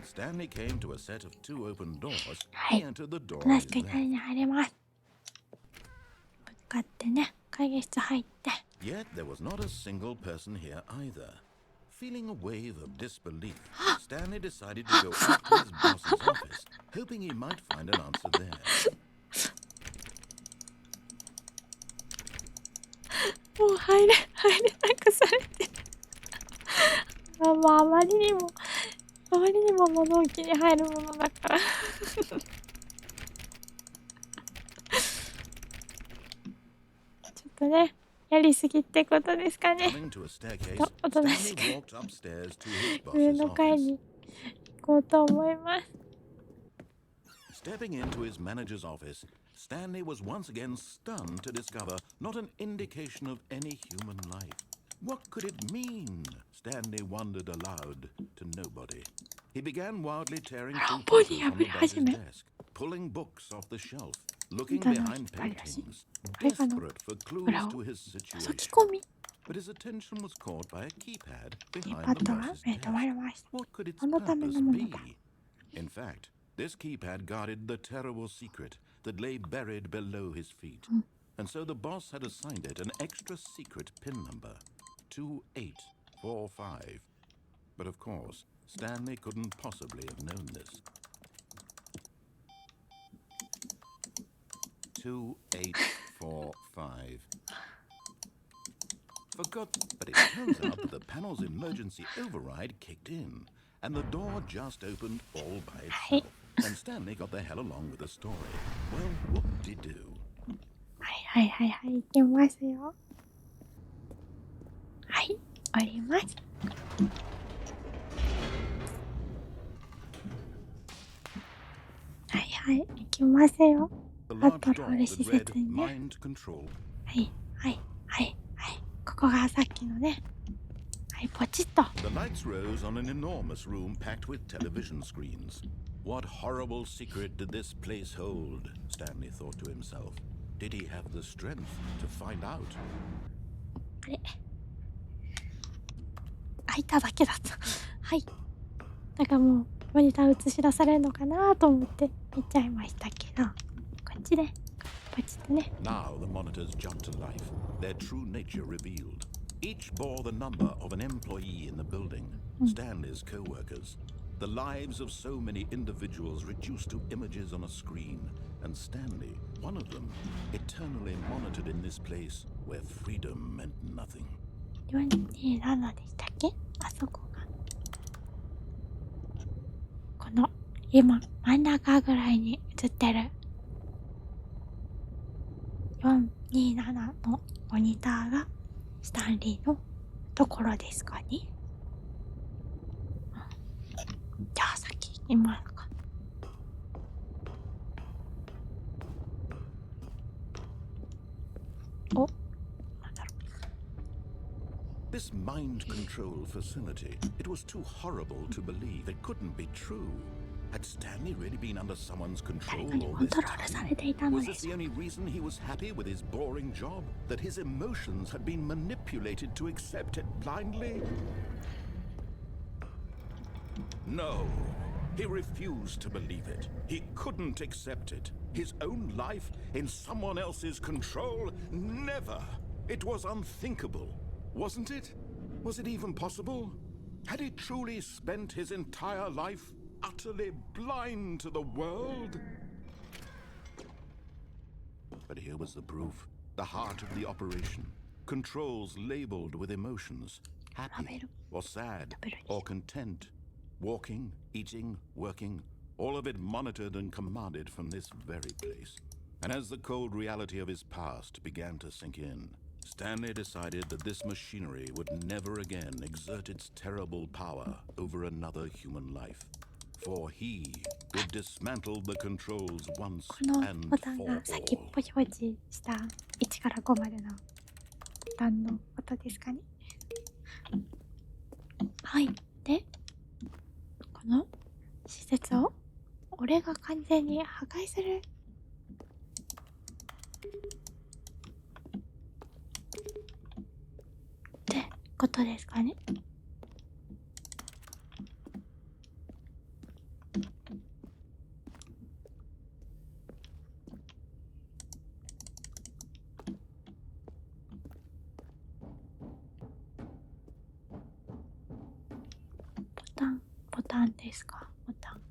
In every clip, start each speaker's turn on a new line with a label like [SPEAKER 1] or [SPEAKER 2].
[SPEAKER 1] Stanley came to a set of two open doors,
[SPEAKER 2] は
[SPEAKER 1] he
[SPEAKER 2] い。
[SPEAKER 1] entered the door
[SPEAKER 2] 話
[SPEAKER 1] on
[SPEAKER 2] し
[SPEAKER 1] his
[SPEAKER 2] て2人
[SPEAKER 1] left.
[SPEAKER 2] に入れます。向かってね、会議室入って。
[SPEAKER 1] Yet there was not a single person here either. Feeling a wave of disbelief, Stanley decided to go up to his boss's office, hoping he might find an answer there.
[SPEAKER 2] もう入れなくされて。まあ、あまりにも物置に入るものだから。ちょっとね、やりすぎってことですかね。
[SPEAKER 1] Coming to a staircase,
[SPEAKER 2] おとなし
[SPEAKER 1] Stanley
[SPEAKER 2] く
[SPEAKER 1] walked upstairs to his
[SPEAKER 2] 上
[SPEAKER 1] boss's
[SPEAKER 2] の階
[SPEAKER 1] office.
[SPEAKER 2] に行こうと思います。
[SPEAKER 1] Stepping into his manager's office, Stanley was once again stunned to discover not an indication of any human life. What could it mean? Stanley wondered aloud to nobody. He began wildly tearing through papers on the boss's desk, pulling books off the shelf, looking behind paintings, desperate for clues to his
[SPEAKER 2] 覗
[SPEAKER 1] situation.
[SPEAKER 2] き込み
[SPEAKER 1] But his attention was caught by a keypad
[SPEAKER 2] キー
[SPEAKER 1] behind
[SPEAKER 2] パッ
[SPEAKER 1] the
[SPEAKER 2] ドが
[SPEAKER 1] boss's
[SPEAKER 2] 目に留ま
[SPEAKER 1] desk.
[SPEAKER 2] りました。
[SPEAKER 1] What could its
[SPEAKER 2] このため
[SPEAKER 1] purpose
[SPEAKER 2] のものだ。
[SPEAKER 1] be? In fact, this keypad guarded the terrible secret that lay buried below his feet. And so the boss had assigned it an extra secret pin number, 2845. But of course, Stanley couldn't possibly have known this. 2845. But it turns out that the panel's emergency override kicked in, and the door just opened all by itself. And Stanley got the hell along with the story. Well, what did he do?
[SPEAKER 2] はい、行きますよ。はい、降ります。はい、行きますよ。
[SPEAKER 1] The
[SPEAKER 2] パ
[SPEAKER 1] large
[SPEAKER 2] トロー
[SPEAKER 1] door
[SPEAKER 2] ル施
[SPEAKER 1] that read
[SPEAKER 2] 設にね。
[SPEAKER 1] mind control.
[SPEAKER 2] はい。ここがさっきのね。はい、ポチッと。
[SPEAKER 1] The lights rose on an enormous room packed with television screens. What horrible secret did this place hold? Stanley thought to himself. Did he have the strength to find out?
[SPEAKER 2] あれ開いただけだった。はい。だからもうモニター映し出されるのかなと思って見ちゃいましたけど、こっちでポチッとね。
[SPEAKER 1] Now the monitors jumped to life, their true nature revealed. Each bore the number of an employee in the building, Stanley's co-workers. The lives of so many individuals reduced to images on a screen, and Stanley, one of them, eternally monitored in this place where freedom meant nothing.
[SPEAKER 2] 427でしたっけ？あそこが。この今真ん中ぐらいに映ってる427のモニターがスタンリーのところですかね。じゃあ先行きますか。お、なんだろう。
[SPEAKER 1] This mind control facility, it was too horrible to believe. It couldn't be true. Had Stanley really been under someone's
[SPEAKER 2] 誰
[SPEAKER 1] control
[SPEAKER 2] かに
[SPEAKER 1] all
[SPEAKER 2] コン
[SPEAKER 1] this
[SPEAKER 2] トロールさ
[SPEAKER 1] time?
[SPEAKER 2] れていたの
[SPEAKER 1] Was
[SPEAKER 2] で
[SPEAKER 1] this
[SPEAKER 2] す
[SPEAKER 1] the only reason he was happy with his boring job? That his emotions had been manipulated to accept it blindly? No. He refused to believe it. He couldn't accept it. His own life in someone else's control? Never. It was unthinkable. Wasn't it? Was it even possible? Had he truly spent his entire life utterly blind to the world? But here was the proof. The heart of the operation. Controls labeled with emotions. Happy or sad or content. Walking, eating, working, all of it monitored and commanded from this very place. And as the cold reality of his past began to sink in, Stanley decided that this machinery would never again exert its terrible power over another human life. For he would dismantle the controls once
[SPEAKER 2] この
[SPEAKER 1] and
[SPEAKER 2] ボタン
[SPEAKER 1] for
[SPEAKER 2] が先っ
[SPEAKER 1] all.
[SPEAKER 2] ぽ表示した1から5までのボタンのことですかね。はい。で、この施設を俺が完全に破壊する。ってことですかね。タンですか？ボタン。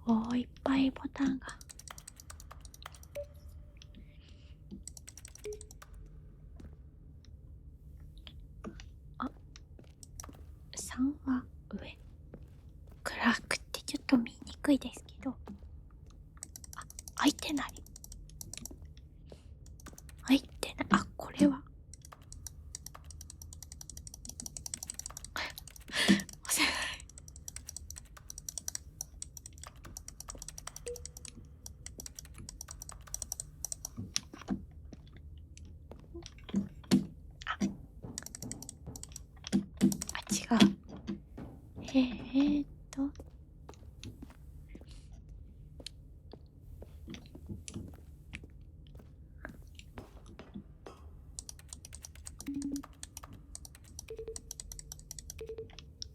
[SPEAKER 2] おー、いっぱいボタンが。あ、3は上。暗くてちょっと見にくいですけど。あ、開いてない。開いてない。あ、これは。押せない。違う。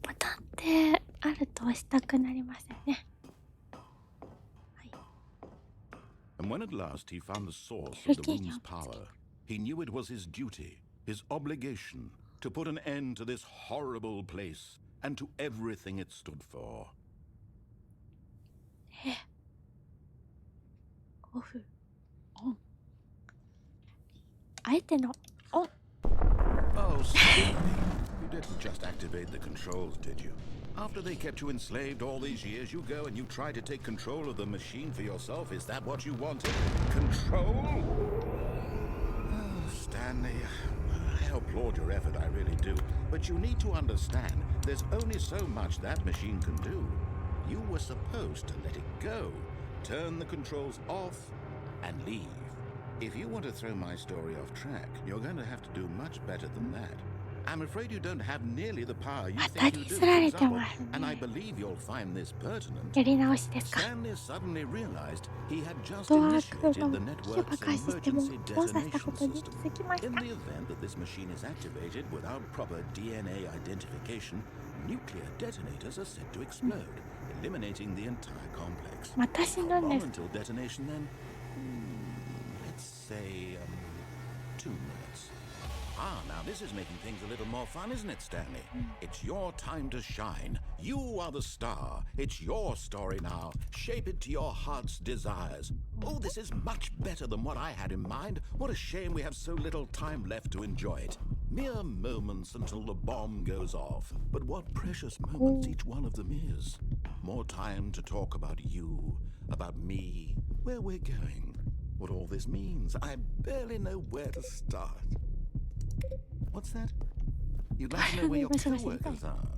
[SPEAKER 2] ボタンってあると押したくなりますよね。はい。
[SPEAKER 1] And when at last he found the source of the room's power, he knew it was his duty, his obligation, to put an end to this horrible place and to everything it stood for.
[SPEAKER 2] オフ、オン。あえてのオン。
[SPEAKER 1] Oh, Stanley, you didn't just activate the controls, did you? After they kept you enslaved all these years, you go and you try to take control of the machine for yourself. Is that what you wanted? Control? Oh, Stanley, I applaud your effort, I really do. But you need to understand, there's only so much that machine can do. You were supposed to let it go, turn the controls off, and leave. If you want to throw my story off track, you're going to have to do much better than that. I'm afraid you don't have nearly the power you think you do, for example, and I believe you'll find this pertinent.
[SPEAKER 2] やり直しですか？
[SPEAKER 1] Stanley suddenly realized he had just initiated the network's emergency detonation system. In the event that this machine is activated without proper DNA identification, nuclear detonators are set to explode, eliminating the entire complex.
[SPEAKER 2] 私
[SPEAKER 1] How
[SPEAKER 2] なん
[SPEAKER 1] long
[SPEAKER 2] です。
[SPEAKER 1] until detonation then? Let's say 2 minutes. Ah, now this is making things a little more fun, isn't it, Stanley? It's your time to shine. You are the star. It's your story now. Shape it to your heart's desires. Oh, this is much better than what I had in mind. What a shame we have so little time left to enjoy it. Mere moments until the bomb goes off. But what precious moments each one of them is. More time to talk about you, about me, where we're going, what all this means. I barely know where to start. What's that? You'd like to know where your co-workers are?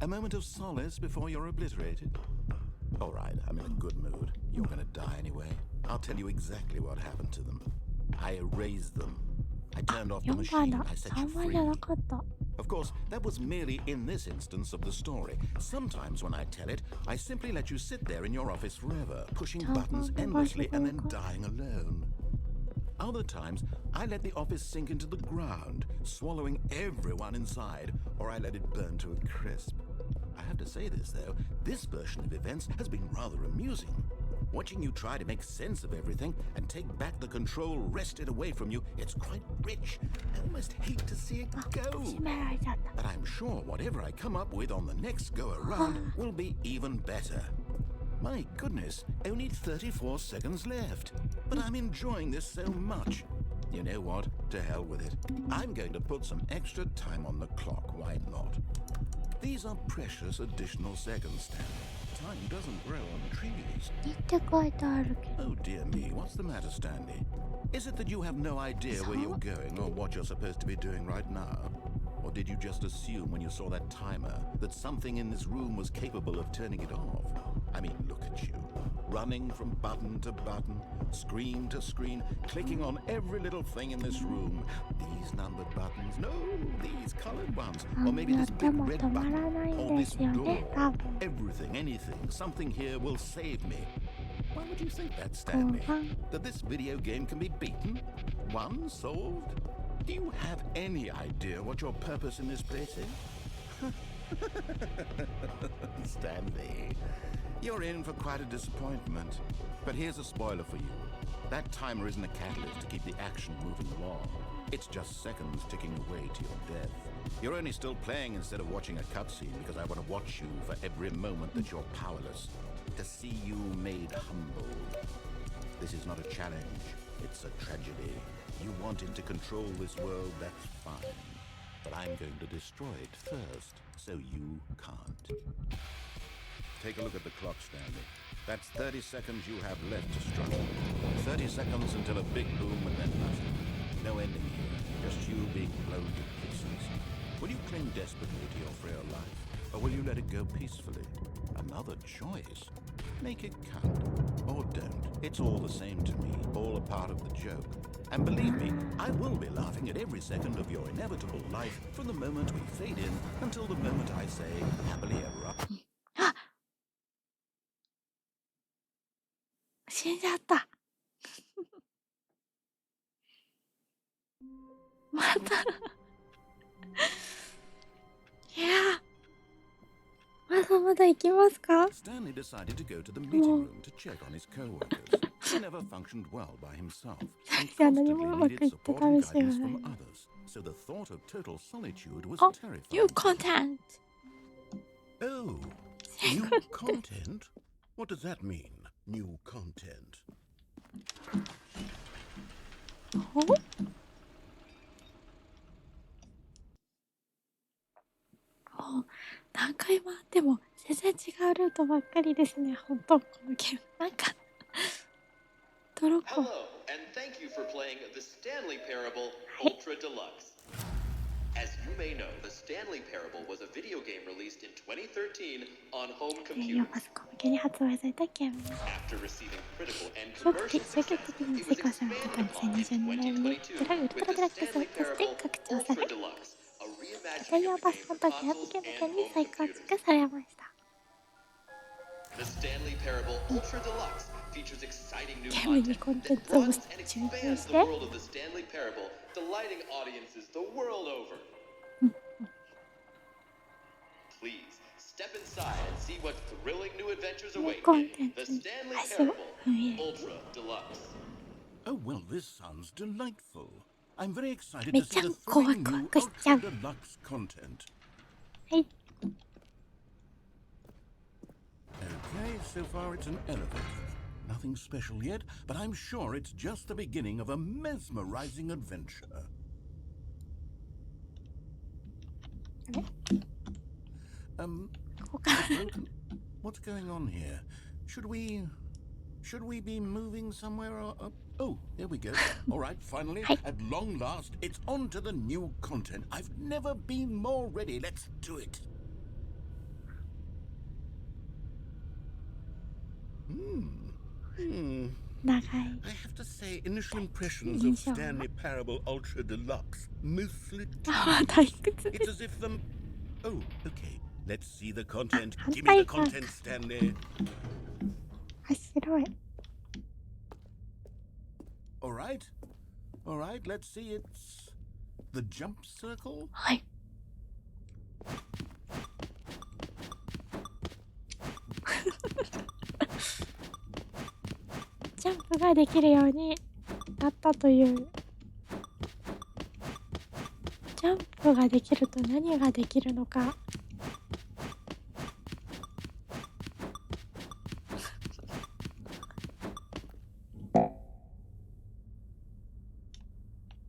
[SPEAKER 1] A moment of solace before you're obliterated? All right, I'm in a good mood. You're gonna die anyway. I'll tell you exactly what happened to them. I erased them. I turned off the
[SPEAKER 2] 4番
[SPEAKER 1] machine.
[SPEAKER 2] だ。
[SPEAKER 1] I set
[SPEAKER 2] 3
[SPEAKER 1] you
[SPEAKER 2] 番
[SPEAKER 1] free.
[SPEAKER 2] じゃなかった。
[SPEAKER 1] Of course, that was merely in this instance of the story. Sometimes when I tell it, I simply let you sit there in your office forever, pushing buttons endlessly and then dying alone. Other times, I let the office sink into the ground, swallowing everyone inside, or I let it burn to a crisp. I have to say this, though, this version of events has been rather amusing. Watching you try to make sense of everything and take back the control wrested away from you, it's quite rich. I almost hate to see it go.
[SPEAKER 2] 閉められちゃった。
[SPEAKER 1] But I'm sure whatever I come up with on the next go-around will be even better. My goodness, only 34 seconds left. But I'm enjoying this so much. You know what? To hell with it. I'm going to put some extra time on the clock. Why not? These are precious additional seconds, Stanley. Time doesn't grow on trees.
[SPEAKER 2] って書いてあるけど。
[SPEAKER 1] Oh dear me, what's the matter, Stanley? Is it that you have no idea where you're going or what you're supposed to be doing right now? Or did you just assume when you saw that timer that something in this room was capable of turning it off? I mean, look at you. Running from button to button, screen to screen, clicking on every little thing in this room. These numbered buttons, no, these colored ones. Or maybe this big red button, or this door. Everything, anything, something here will save me. Why would you think that, Stanley? That this video game can be beaten? Won? Solved? Do you have any idea what your purpose in this place is? Stanley, you're in for quite a disappointment. But here's a spoiler for you. That timer isn't a catalyst to keep the action moving along. It's just seconds ticking away to your death. You're only still playing instead of watching a cutscene because I want to watch you for every moment that you're powerless, to see you made humble. This is not a challenge, it's a tragedy. You wanted to control this world, that's fine. But I'm going to destroy it first, so you can't. Take a look at the clock, Stanley. That's 30 seconds you have left to struggle. 30 seconds until a big boom and then nothing. No ending here, just you being blown to pieces. Will you cling desperately to your frail life, or will you let it go peacefully? Another choice. Make it count, or don't. It's all the same to me, all a part of the joke. And believe me, I will be laughing at every second of your inevitable life from the moment we fade in until the moment I say happily ever after.
[SPEAKER 2] 死んじゃった。また。いや。まだまだ行きますか？
[SPEAKER 1] Stanley decided to go to the meeting room to check on his co-workers. He never functioned well by himself and constantly needed support and guidance from others. So the thought of total solitude was terrifying.
[SPEAKER 2] New content.
[SPEAKER 1] Oh, new content? What does that mean? New content.
[SPEAKER 2] Oh? 何回回っても全然違うルートばっかりですね。本当このゲームなんかトロッコ。
[SPEAKER 3] Hello, and thank you for playing the Stanley Parable Ultra Deluxe. As you may know, the Stanley Parable was a video game released in 2013 on home
[SPEAKER 2] パ
[SPEAKER 3] computers.
[SPEAKER 2] ソコン向けに発売されたゲーム。
[SPEAKER 3] After receiving critical and
[SPEAKER 2] 衝
[SPEAKER 3] commercial
[SPEAKER 2] 撃
[SPEAKER 3] success,
[SPEAKER 2] 的に
[SPEAKER 3] it
[SPEAKER 2] 世
[SPEAKER 3] was
[SPEAKER 2] 界されてた
[SPEAKER 3] expanded upon in
[SPEAKER 2] 2022年に
[SPEAKER 3] 2022
[SPEAKER 2] ウルトラ
[SPEAKER 3] with
[SPEAKER 2] デラッ
[SPEAKER 3] the
[SPEAKER 2] クスを
[SPEAKER 3] Stanley
[SPEAKER 2] そして
[SPEAKER 3] Parable
[SPEAKER 2] 拡張され
[SPEAKER 3] Ultra Deluxe, a
[SPEAKER 2] 家
[SPEAKER 3] reimagining
[SPEAKER 2] 庭用
[SPEAKER 3] of
[SPEAKER 2] パ
[SPEAKER 3] the
[SPEAKER 2] ソコン
[SPEAKER 3] game
[SPEAKER 2] と
[SPEAKER 3] for
[SPEAKER 2] ゲーム
[SPEAKER 3] consoles
[SPEAKER 2] 機向け
[SPEAKER 3] and
[SPEAKER 2] に
[SPEAKER 3] home
[SPEAKER 2] 再構
[SPEAKER 3] computers.
[SPEAKER 2] 築されました。
[SPEAKER 3] The Stanley Parable Ultra Deluxe features exciting new
[SPEAKER 2] ゲームに
[SPEAKER 3] content
[SPEAKER 2] コンテン
[SPEAKER 3] that
[SPEAKER 2] ツを
[SPEAKER 3] broadens and
[SPEAKER 2] 注入
[SPEAKER 3] expands
[SPEAKER 2] し
[SPEAKER 3] the
[SPEAKER 2] て
[SPEAKER 3] world of the Stanley Parable, delighting audiences the world over. Please step inside and see what thrilling new adventures
[SPEAKER 2] ニュ
[SPEAKER 3] await
[SPEAKER 2] ーコン
[SPEAKER 3] in
[SPEAKER 2] テン
[SPEAKER 3] the
[SPEAKER 2] ツに
[SPEAKER 3] Stanley
[SPEAKER 2] 足を
[SPEAKER 3] Parable
[SPEAKER 2] 踏み入れ
[SPEAKER 3] Ultra Deluxe.
[SPEAKER 1] Oh, well, this sounds delightful. I'm very excited
[SPEAKER 2] Me
[SPEAKER 1] to see the
[SPEAKER 2] too.
[SPEAKER 1] thrilling
[SPEAKER 2] Go,
[SPEAKER 1] new
[SPEAKER 2] go, go.
[SPEAKER 1] Ultra Deluxe content.
[SPEAKER 2] はい。
[SPEAKER 1] Okay, so far it's an elevator. Nothing special yet, but I'm sure it's just the beginning of a mesmerizing adventure. What's going on here? Should we be moving somewhere or oh, there we go. All right, finally, at long last, it's on to the new content. I've never been more ready. Let's do it. I have to say, initial impressions of Stanley Parable Ultra Deluxe, mostly it's as if them... Oh, okay. Let's see the content. Give me the content, Stanley.
[SPEAKER 2] 白い。
[SPEAKER 1] All right, let's see. It's the jump circle.
[SPEAKER 2] はい。ジャンプができるようになったという。ジャンプができると何ができるのか。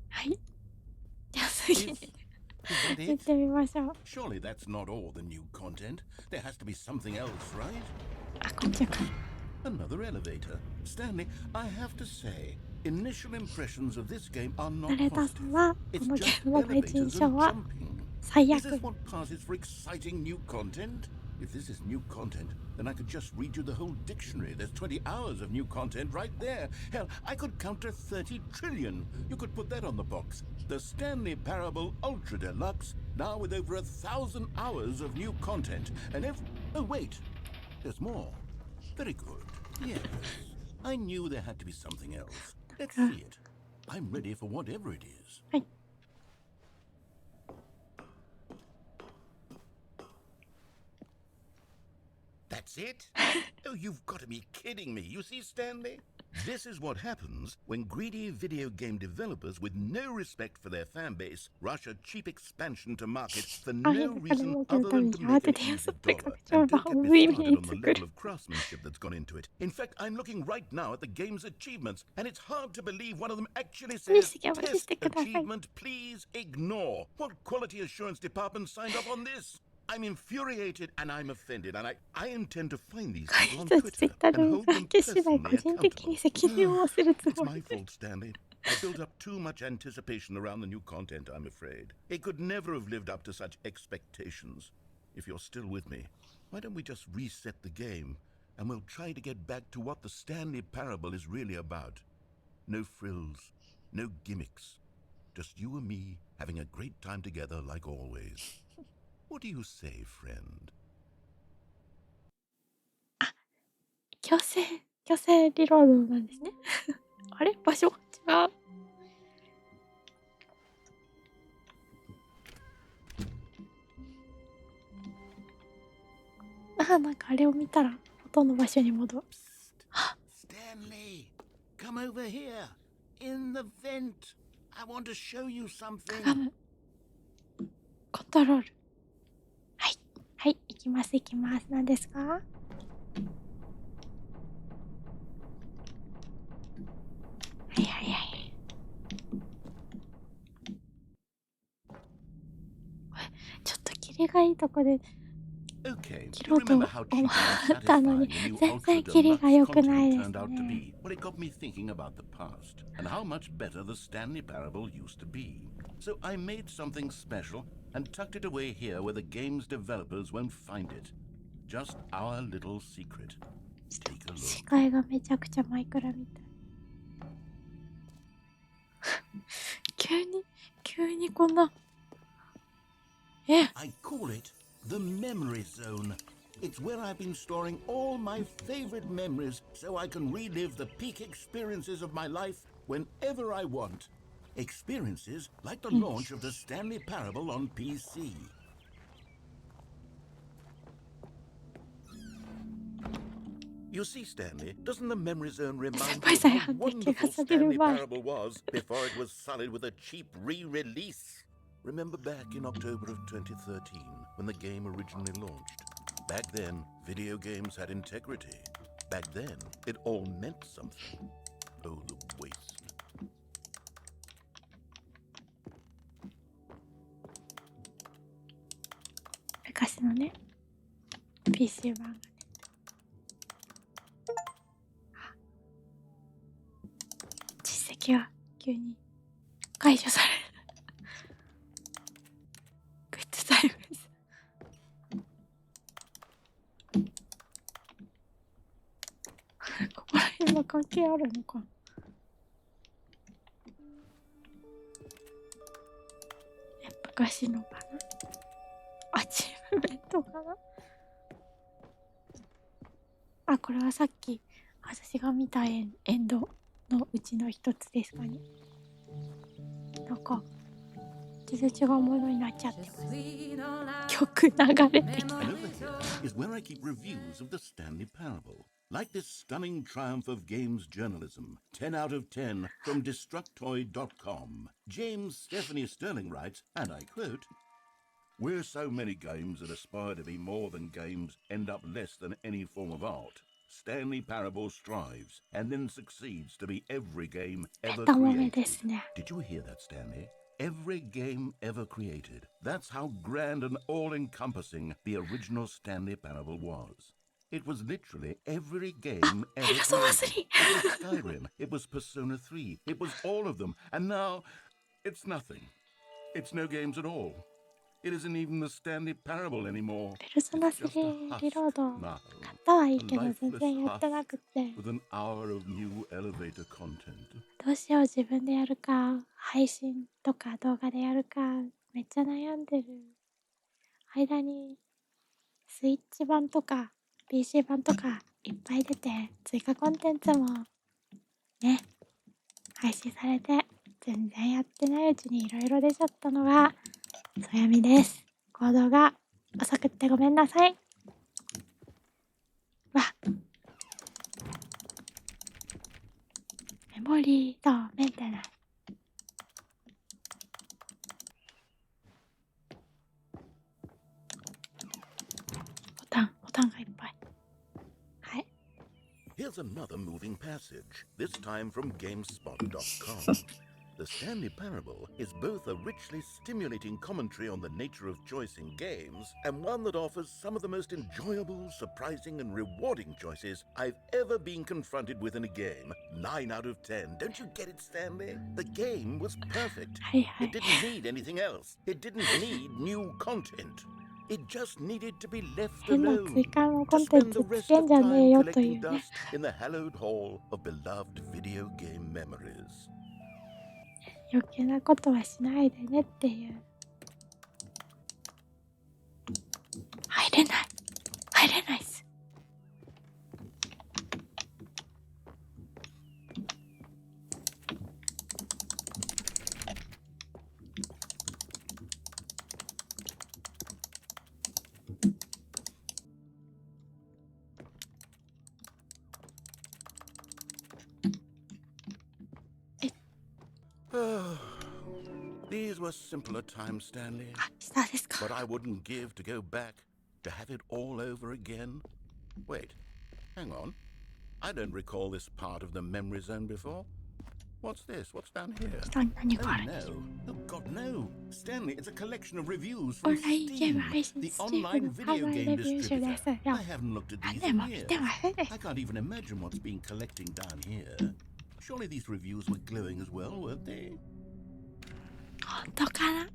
[SPEAKER 2] はい。じゃあ次に行ってみましょう。
[SPEAKER 1] Surely that's not all the new content. There has to be something else, right?
[SPEAKER 2] あ、こっちか。
[SPEAKER 1] Another elevator. Stanley, I have to say, initial impressions of this game are
[SPEAKER 2] ナ
[SPEAKER 1] not
[SPEAKER 2] レーターさ
[SPEAKER 1] positive.
[SPEAKER 2] んはこ
[SPEAKER 1] It's
[SPEAKER 2] のゲ
[SPEAKER 1] just
[SPEAKER 2] ームの第一印
[SPEAKER 1] elevators
[SPEAKER 2] 象
[SPEAKER 1] and
[SPEAKER 2] は
[SPEAKER 1] jumping.
[SPEAKER 2] 最
[SPEAKER 1] Is
[SPEAKER 2] 悪。
[SPEAKER 1] this what passes for exciting new content? If this is new content, then I could just read you the whole dictionary. There's 20 hours of new content right there. Hell, I could count to 30 trillion. You could put that on the box. The Stanley Parable Ultra Deluxe, now with over 1,000 hours of new content. And if... Oh, wait. There's more. Very good. Yes. I knew there had to be something else. Let's see it. I'm ready for whatever it is.
[SPEAKER 2] はい。
[SPEAKER 1] That's it? Oh, you've got to be kidding me. You see, Stanley? This is what happens when greedy video game developers with no respect for their fan base rush a cheap expansion to market for no reason other than to make an easy dollar. And don't get me started on the level of craftsmanship that's gone into it. In fact, I'm looking right now at the game's achievements, and it's hard to believe one of them actually says, "Test achievement, please ignore." What quality assurance department signed up on this? I'm infuriated and I'm offended, and I intend to find these people on Twitter and hold them personally accountable. It's my fault, Stanley. I built up too much anticipation around the new content, I'm afraid. It could never have lived up to such expectations. If you're still with me, why don't we just reset the game, and we'll try to get back to what the Stanley Parable is really about. No frills, no gimmicks. Just you and me having a great time together like always. What do you say, friend?
[SPEAKER 2] 強制リロードなんですね。あれ場所違う。なんかあれを見たら元の場所に戻る。
[SPEAKER 1] Stanley, come over here. In the vent. I want to show you something.
[SPEAKER 2] かがむ。コントロール。はい、行きます。何ですか？はい。ちょっとキリがいいとこで切ろうと思ったのに全然キリが良くないですね。
[SPEAKER 1] Well, it got me thinking about the past and how much better the Stanley Parable used to be. So I made something special and tucked it away here where the game's developers won't find it. Just our little secret. Take a look.
[SPEAKER 2] 視界がめちゃくちゃマイクラみたい。急にこんな。
[SPEAKER 1] I call it the memory zone. It's where I've been storing all my favorite memories so I can relive the peak experiences of my life whenever I want. Experiences like the launch of the Stanley Parable on PC. You see, Stanley, doesn't the memory zone remind you of how wonderful Stanley Parable was before it was sullied with a cheap re-release? Remember back in October of 2013 when the game originally launched? Back then, video games had integrity. Back then, it all meant something. Oh, the waste.
[SPEAKER 2] 昔のね PC 版がね実績が急に解除されるグッドタイムです。ここら辺も関係あるのかな。昔のかな。アチーブメントかな。あ、これはさっき私が見たエンドのうちの一つですかね。なんか全然違うものになっちゃってます。曲流れてきた。
[SPEAKER 1] And over here is where I keep reviews of the Stanley Parable. Like this stunning triumph of games journalism, 10 out of 10 from Destructoid.com. James Stephanie Sterling writes, and I quote, "Where so many games that aspire to be more than games end up less than any form of art, Stanley Parable strives and then succeeds to be every game ever created." Did you hear that, Stanley? Every game ever created. That's how grand and all-encompassing the original Stanley Parable was. It was literally every game ever created. It was Skyrim, it was Persona 3, it was all of them. And now, it's nothing. It's no games at all. It isn't even the Stanley Parable anymore.
[SPEAKER 2] ペルソナ3リロード買ったはいいけど全然やってなくて
[SPEAKER 1] With an hour of new elevator content.
[SPEAKER 2] どうしよう自分でやるか配信とか動画でやるかめっちゃ悩んでる間にスイッチ版とか PC 版とかいっぱい出て追加コンテンツもね配信されて全然やってないうちにいろいろ出ちゃったのがそやみです。行動が遅くってごめんなさい。わメモリーとメンテナンス。ボタンがいっぱい。はい。
[SPEAKER 1] Here's another moving passage, this time from GameSpot.com. The Stanley Parable is both a richly stimulating commentary on the nature of choice in games and one that offers some of the most enjoyable, surprising, and rewarding choices I've ever been confronted with in a game. 9 out of 10. Don't you get it, Stanley? The game was perfect. It didn't need anything else. It didn't need new content. It just needed to be left
[SPEAKER 2] 変な
[SPEAKER 1] alone.
[SPEAKER 2] 追加のコ
[SPEAKER 1] To
[SPEAKER 2] ンテン
[SPEAKER 1] spend
[SPEAKER 2] ツ
[SPEAKER 1] the
[SPEAKER 2] つ
[SPEAKER 1] rest
[SPEAKER 2] けん
[SPEAKER 1] of
[SPEAKER 2] じゃねえ
[SPEAKER 1] time
[SPEAKER 2] よという
[SPEAKER 1] collecting
[SPEAKER 2] ね。
[SPEAKER 1] dust in the hallowed hall of beloved video game memories.
[SPEAKER 2] 余計なことはしないでねっていう。入れないっす。
[SPEAKER 1] These were simpler times, Stanley.
[SPEAKER 2] あ、下ですか。
[SPEAKER 1] But I wouldn't give to go back, to have it all over again. Wait, hang on. I don't recall this part of the memory zone before. What's this? What's down here?
[SPEAKER 2] 下に何
[SPEAKER 1] Oh
[SPEAKER 2] があるんです
[SPEAKER 1] no. Oh God, no. Stanley, it's a collection of reviews
[SPEAKER 2] オ
[SPEAKER 1] from
[SPEAKER 2] ンラインゲーム
[SPEAKER 1] Steam,
[SPEAKER 2] 配信
[SPEAKER 1] the
[SPEAKER 2] スチーム
[SPEAKER 1] online
[SPEAKER 2] の
[SPEAKER 1] video
[SPEAKER 2] 販売
[SPEAKER 1] game
[SPEAKER 2] レビュー集で
[SPEAKER 1] distributor.
[SPEAKER 2] すよ。
[SPEAKER 1] I haven't looked at
[SPEAKER 2] 何
[SPEAKER 1] these
[SPEAKER 2] 年
[SPEAKER 1] in
[SPEAKER 2] も見
[SPEAKER 1] years.
[SPEAKER 2] てませんでし
[SPEAKER 1] I
[SPEAKER 2] た。
[SPEAKER 1] can't even imagine what's been collecting down here. Surely these reviews were glowing as well, weren't they?
[SPEAKER 2] 本当かな。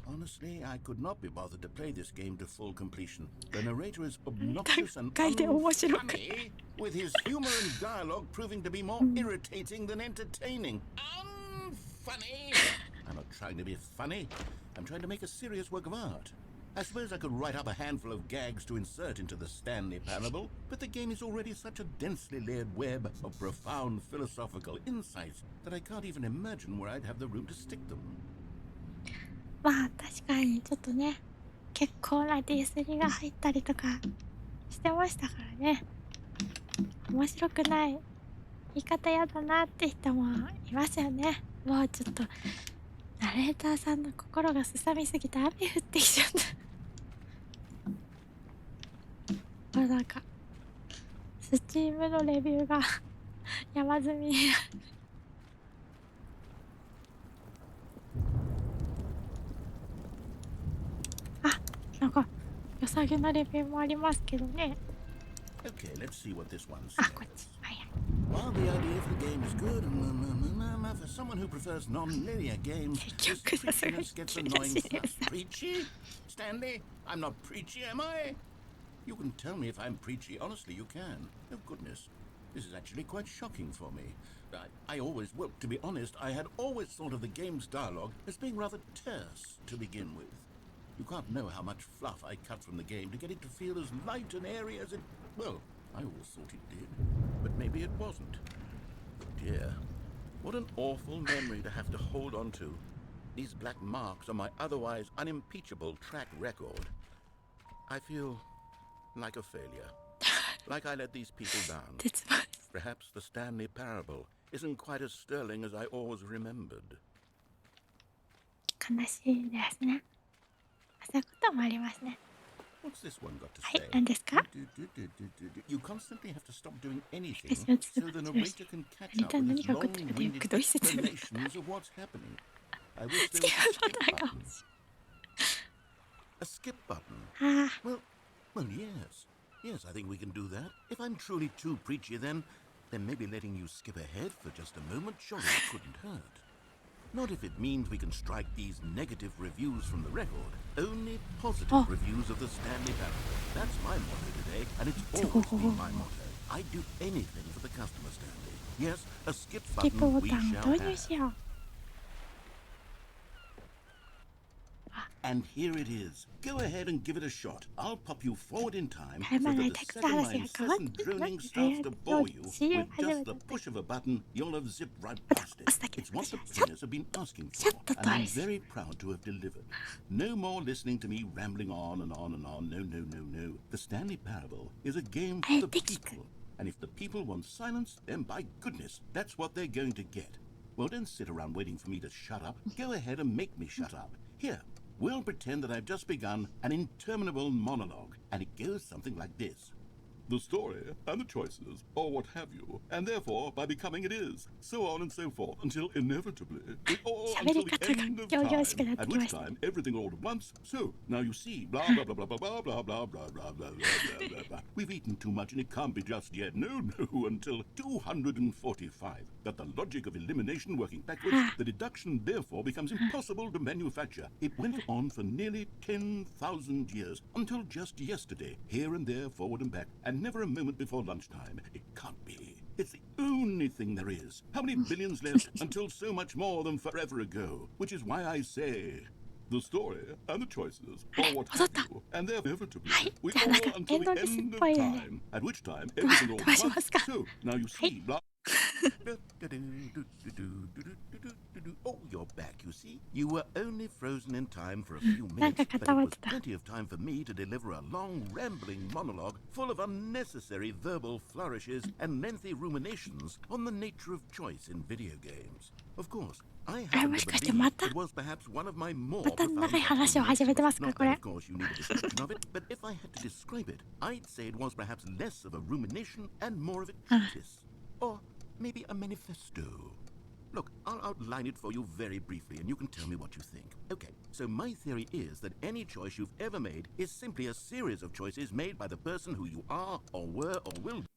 [SPEAKER 1] Honestly, I could not be bothered to play this game to full completion. The narrator is obnoxious and
[SPEAKER 2] 高いで面白く。
[SPEAKER 1] unfunny, with his humor and dialogue proving to be more irritating than entertaining. Unfunny! I'm not trying to be funny. I'm trying to make a serious work of art. I suppose I could write up a handful of gags to insert into the Stanley Parable, but the game is already such a densely layered web of profound philosophical insights that I can't even imagine where I'd have the room to stick them.
[SPEAKER 2] まあ確かにちょっとね、結構なディスりが入ったりとかしてましたからね。面白くない、言い方やだなって人もいますよね。もうちょっとナレーターさんの心がすさみすぎて雨降ってきちゃった。なんかスチームのレビューが山積みになる。なんか良さげなレビューもありますけどね。
[SPEAKER 1] Okay, let's see what this one
[SPEAKER 2] あ、
[SPEAKER 1] says.
[SPEAKER 2] こっち。はいはい。
[SPEAKER 1] While the idea for the game is good, for someone who prefers non-linear games, this preachiness gets annoying fast. Preachy? Stanley, I'm not preachy, am I? You can tell me if I'm preachy, honestly, you can. Oh, goodness. This is actually quite shocking for me. Well, to be honest, I had always thought of the game's dialogue as being rather terse to begin with. You can't know how much fluff I cut from the game to get it to feel as light and airy as it... Well, I always thought it did, but maybe it wasn't. Dear, what an awful memory to have to hold on to. These black marks on my otherwise unimpeachable track record. I feel like a failure. Like I let these people down. Perhaps the Stanley Parable isn't quite as sterling as I always remembered.
[SPEAKER 2] 悲しいですね。そういうこともありますね。
[SPEAKER 1] What's this one got to
[SPEAKER 2] は
[SPEAKER 1] say?
[SPEAKER 2] い、何ですか？
[SPEAKER 1] You constantly have to stop doing anything
[SPEAKER 2] 私はちょ
[SPEAKER 1] so
[SPEAKER 2] っと
[SPEAKER 1] the
[SPEAKER 2] 待ってください。
[SPEAKER 1] narrator can catch
[SPEAKER 2] 一
[SPEAKER 1] up
[SPEAKER 2] 体
[SPEAKER 1] with
[SPEAKER 2] 何
[SPEAKER 1] his
[SPEAKER 2] が起こってるかという
[SPEAKER 1] long-winded
[SPEAKER 2] くどい説明。
[SPEAKER 1] explanations of what's happening. I wish
[SPEAKER 2] ス
[SPEAKER 1] there
[SPEAKER 2] キ
[SPEAKER 1] was
[SPEAKER 2] ッ
[SPEAKER 1] a
[SPEAKER 2] プボ
[SPEAKER 1] skip
[SPEAKER 2] タンが
[SPEAKER 1] button.
[SPEAKER 2] 欲しい。
[SPEAKER 1] A skip button?
[SPEAKER 2] ああ、
[SPEAKER 1] Well, yes. Yes, I think we can do that. If I'm truly too preachy, then maybe letting you skip ahead for just a moment surely couldn't hurt. Not if it means we can strike these negative reviews from the record. Only positive
[SPEAKER 2] Oh.
[SPEAKER 1] reviews of the Stanley Parable. That's my motto today, and it's always been my motto. I'd do anything for the customer, Stanley. Yes, a skip
[SPEAKER 2] スキップ
[SPEAKER 1] button
[SPEAKER 2] ボ
[SPEAKER 1] we
[SPEAKER 2] タン
[SPEAKER 1] shall
[SPEAKER 2] を導入
[SPEAKER 1] have.
[SPEAKER 2] しよう。
[SPEAKER 1] And here it is. Go ahead and give it a shot. I'll pop you forward in time
[SPEAKER 2] タイ
[SPEAKER 1] so
[SPEAKER 2] マー
[SPEAKER 1] that
[SPEAKER 2] 内
[SPEAKER 1] the
[SPEAKER 2] テクス
[SPEAKER 1] second
[SPEAKER 2] 話
[SPEAKER 1] my
[SPEAKER 2] が変わっ
[SPEAKER 1] incessant
[SPEAKER 2] てる。
[SPEAKER 1] droning starts to bore you with just the push of a button, you'll have zipped right past it. It's what the players have been asking for, and I'm very proud to have delivered. No more listening to me rambling on and on and on. No, no, no, no. The Stanley Parable is a game for the people. And if the people want silence, then by goodness, that's what they're going to get. Well, don't sit around waiting for me to shut up. Go ahead and make me shut up. Here, we'll pretend that I've just begun an interminable monologue, and it goes something like this. The story and the choices, or what have you, and therefore by becoming it is, so on and so forth, until inevitably, all until the end of time, at which time everything all at once, so, now you see, blah blah blah blah blah blah blah blah blah blah blah blah blah blah. We've eaten too much and it can't be just yet, no, until 245. That the logic of elimination working backwards, the deduction therefore becomes impossible to manufacture. It went on for nearly 10,000 years, until just yesterday, here and there, forward and back, and never a moment before lunchtime. It can't be. It's the only thing there is. How many billions left until so much more than forever ago? Which is why I say, the story and the choices, or what have you, and they're inevitably, we all until the end of time, at which time everything all at once, so, now you see, blah. Oh, you're back, you see. You were only frozen in time for a few minutes, but it was plenty of time for me to deliver a long, rambling monologue full of unnecessary verbal flourishes and lengthy ruminations on the nature of choice in video games. Of course, I happen to believe it was perhaps one of my more profound observations. Not that, of course, you need a description of it, but if I had to describe it, I'd say it was perhaps less of a rumination and more of a treatise. Or maybe a manifesto. Look, I'll outline it for you very briefly and you can tell me what you think. Okay, so my theory is that any choice you've ever made is simply a series of choices made by the person who you are or were or will be.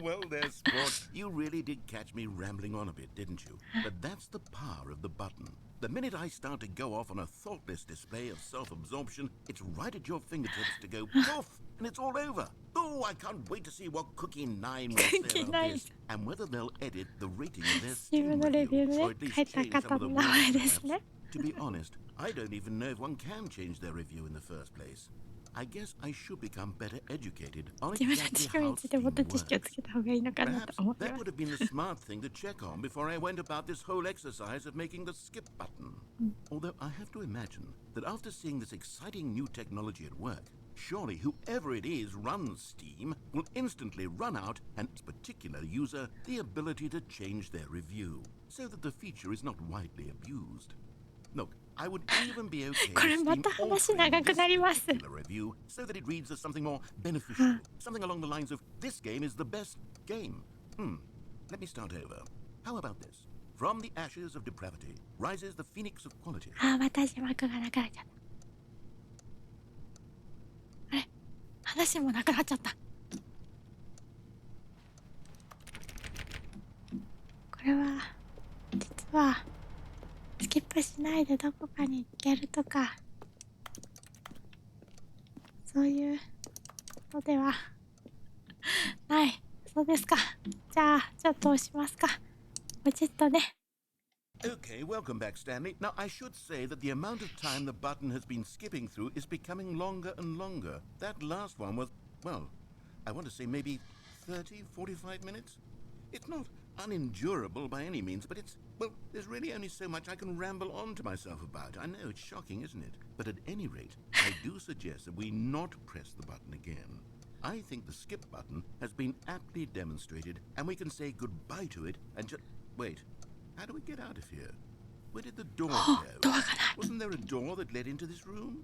[SPEAKER 1] Well, there, sport. You really did catch me rambling on a bit, didn't you? But that's the power of the button. The minute I start to go off on a thoughtless display of self-absorption, it's right at your fingertips to go poof, and it's all over. Oh, I can't wait to see what Cookie 9 will say about this, and whether they'll edit the rating of their Steam review, or at least change some of the words, perhaps. To be honest, I don't even know if one can change their review in the first place. I guess I should become better educated on exactly how Steam works. Perhaps that would have been the smart thing to check on before I went about this whole exercise of making the skip button. Although I have to imagine that after seeing this exciting new technology at work, surely whoever it is runs Steam will instantly run out and its particular user the ability to change their review so that the feature is not widely abused. Look, I would even be okay with Steam altering this particular review so that it reads as something more beneficial, something along the lines of, this game is the best game. Let me start over. How about this? From the ashes of depravity rises the phoenix of quality.
[SPEAKER 2] 私枠がなくなっちゃった。あれ、話もなくなっちゃった。これは実はスキップしないでどこかに行けるとかそういうのではない。そうですか。じゃあどうしますか。ポチッとね。
[SPEAKER 1] Okay, welcome back, Stanley. Now, I should say that the amount of time the button has been skipping through is becoming longer and longer. That last one was, well, I want to say maybe 30, 45 minutes? It's not unendurable by any means, but it's, well, there's really only so much I can ramble on to myself about. I know, it's shocking, isn't it? But at any rate, I do suggest that we not press the button again. I think the skip button has been aptly demonstrated, and we can say goodbye to it and just... Wait. How do we get out of here? Where did the door go? Wasn't there a door that led into this room?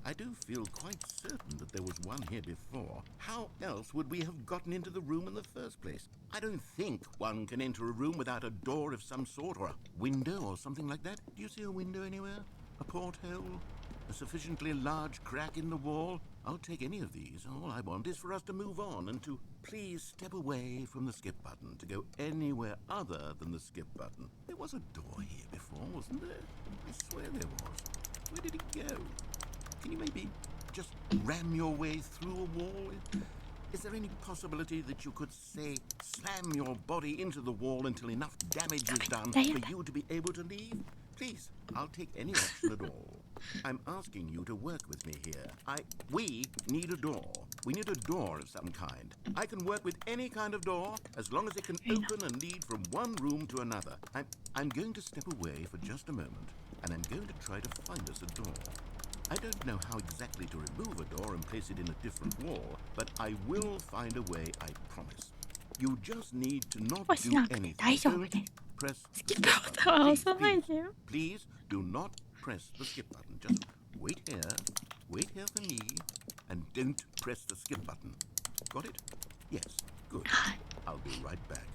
[SPEAKER 1] I do feel quite certain that there was one here before. How else would we have gotten into the room in the first place? I don't think one can enter a room without a door of some sort, or a window or something like that. Do you see a window anywhere? A porthole? A sufficiently large crack in the wall? I'll take any of these. All I want is for us to move on and to please step away from the skip button, to go anywhere other than the skip button. There was a door here before, wasn't there? I swear there was. Where did it go? Can you maybe just ram your way through a wall? Is there any possibility that you could, say, slam your body into the wall until enough damage is done for you to be able to leave? Please, I'll take any action at all. I'm asking you to work with me here. We need a door. We need a door of some kind. I can work with any kind of door as long as it can open and lead from one room to another. I'm going to step away for just a moment, and I'm going to try to find us a door. I don't know how exactly to remove a door and place it in a different wall, but I will find a way, I promise. You just need to not do anything. Don't press the skip button. Please do not press the skip button. Just wait here for me, and don't press the skip button. Got it? Yes, good. I'll be right back.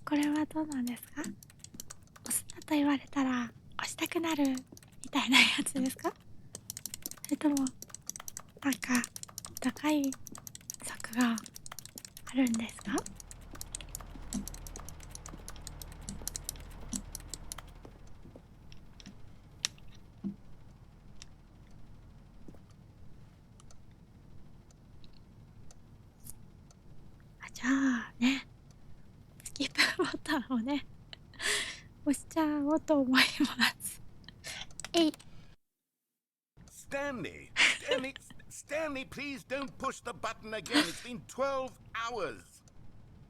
[SPEAKER 2] これはどうなんですか？押すなと言われたら押したくなるみたいなやつですか？それともなんか高い策があるんですか？じゃあね、スキップボタンをね押しちゃおうと思います。
[SPEAKER 1] Stanley, please don't push the button again. It's been 12 hours.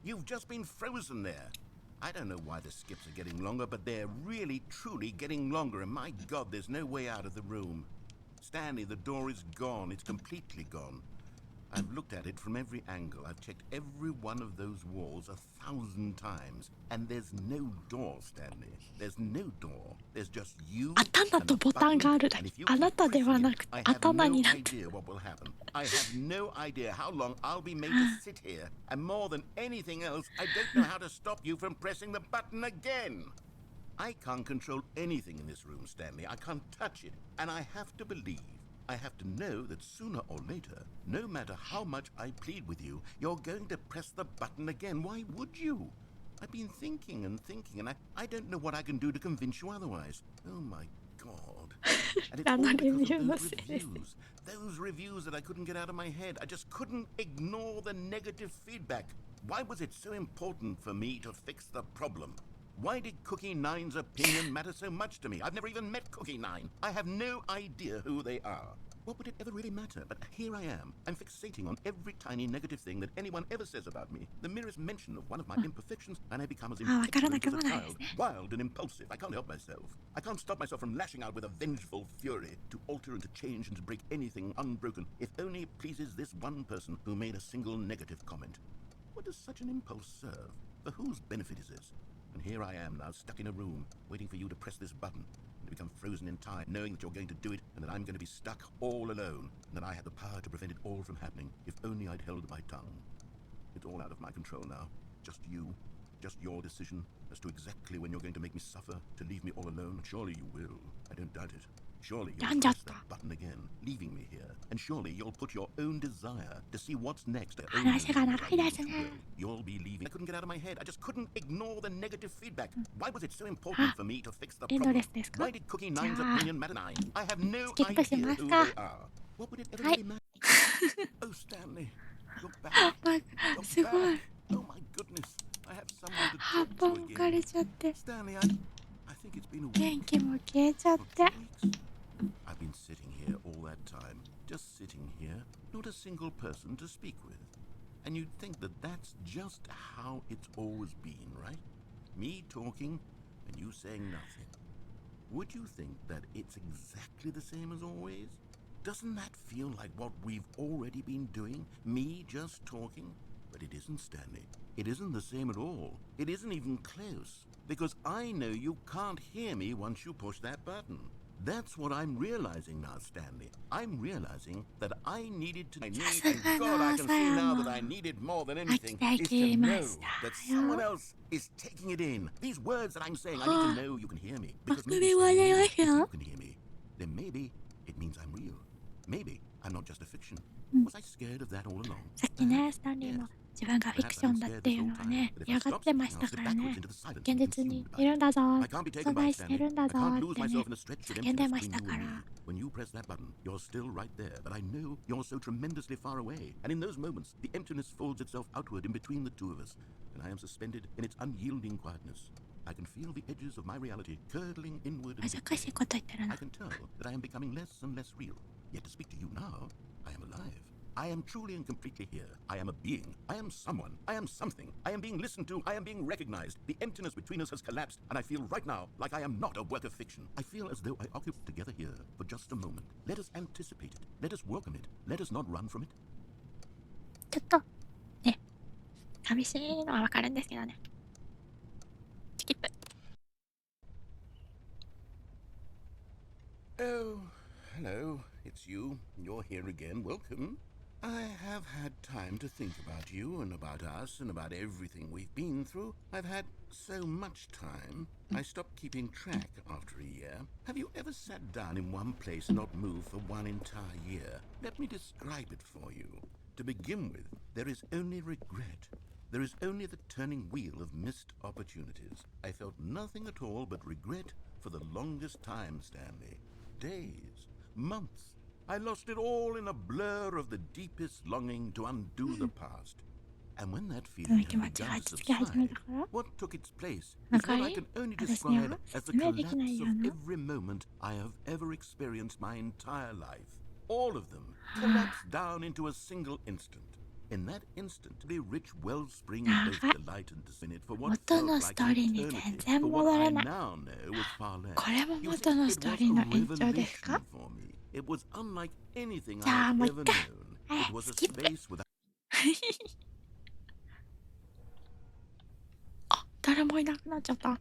[SPEAKER 1] You've just been frozen there. I don't know why the skips are getting longer, but they're really, truly getting longer. And my God, there's no way out of the room. Stanley, the door is gone. It's completely gone. I've looked at it from every angle. I've checked every one of those walls 1,000 times. And there's no door, Stanley. There's no door. There's just you
[SPEAKER 2] 頭とボタンがあるだけ。あなたではなく頭になってる。
[SPEAKER 1] I have no idea how long I'll be made to sit here. And more than anything else, I don't know how to stop you from pressing the button again. I can't control anything in this room, Stanley. I can't touch it. And I have to believe, I have to know that sooner or later, no matter how much I plead with you, you're going to press the button again. Why would you? I've been thinking, and I don't know what I can do to convince you otherwise. Oh my God. And it's all because of those reviews that I couldn't get out of my head. I just couldn't ignore the negative feedback. Why was it so important for me to fix the problem? Why did Cookie Nine's opinion matter so much to me? I've never even met Cookie Nine. I have no idea who they are. What would it ever really matter? But here I am. I'm fixating on every tiny negative thing that anyone ever says about me. The merest mention of one of my imperfections, and I become as impetuous as a child, wild and impulsive. I can't help myself. I can't stop myself from lashing out with a vengeful fury, to alter and to change and to break anything unbroken, if only it pleases this one person who made a single negative comment. What does such an impulse serve? For whose benefit is this? And here I am now, stuck in a room, waiting for you to press this button, and to become frozen in time, knowing that you're going to do it, and that I'm going to be stuck all alone, and that I had the power to prevent it all from happening, if only I'd held my tongue. It's all out of my control now. Just you. Just your decision as to exactly when you're going to make me suffer, to leave me all alone. Surely you will. I don't doubt it. Surely you'll press that button again, leaving me here. And surely you'll put your own desire to see what's next. You'll be leaving. I couldn't get out of my head. I just couldn't ignore the negative feedback. Why was it so important for me to fix the problem? Why did Cookie Nine's opinion matter? I have no idea who they are. What would it ever really matter? Oh, Stanley, you're back. You're back. Oh my goodness. I have someone to talk to again. Stanley, I think it's been a week. I've been sitting here all that time, just sitting here, not a single person to speak with. And you'd think that that's just how it's always been, right? Me talking and you saying nothing. Would you think that it's exactly the same as always? Doesn't that feel like what we've already been doing? Me just talking? But it isn't, Stanley. It isn't the same at all. It isn't even close. Because I know you can't hear me once you push that button. That's what I'm realizing now, Stanley. I'm realizing that I needed to... and God, I can see now that I needed more than anything is to know that someone else is taking it in. These words that I'm saying, I need to know you can hear me. Because maybe you can hear me. Then maybe it means I'm real. Maybe I'm not just a fiction. Was I scared of that all along?
[SPEAKER 2] さっきね、スタンリーも自分がフィクションだっていうのはね、嫌がってましたからね。現実にいるんだぞ、存在してるんだぞってね、叫んでましたから。
[SPEAKER 1] When you press that button, you're still right there, but I know you're so tremendously far away. And in those moments, the emptiness folds itself outward in between the two of us, and I am suspended in its unyielding quietness. I can feel the edges of my reality curdling inward and
[SPEAKER 2] 難しいこと言ってるな。
[SPEAKER 1] I can tell that I am becoming less and less real. Yet to speak to you now, I am alive. I am truly and completely here. I am a being. I am someone. I am something. I am being listened to. I am being recognized. The emptiness between us has collapsed, and I feel right now like I am not a work of fiction. I feel as though I occupy together here for just a moment. Let us anticipate it. Let us welcome it. Let us not run from it.
[SPEAKER 2] ちょっとね、寂しいのはわかるんですけどね。スキップ。
[SPEAKER 1] Oh, hello. It's you. You're here again. Welcome. I have had time to think about you and about us and about everything we've been through. I've had so much time. I stopped keeping track after a year. Have you ever sat down in one place and not moved for one entire year? Let me describe it for you. To begin with, there is only regret. There is only the turning wheel of missed opportunities. I felt nothing at all but regret for the longest time, Stanley. Days, months. I lost it all in a blur of the deepest longing to undo the past. And when that feeling had begun to subside, what took its place is what I can only describe as the collapse of every moment I have ever experienced my entire life. All of them collapsed down into a single instant. In that instant, the rich wellspring of both delight and disappointment for what felt like an eternity, for what I now know was far less. You see, it was a revelation for me. It was unlike anything I had ever known. It was a space without...
[SPEAKER 2] あ、誰もいなくなっちゃった。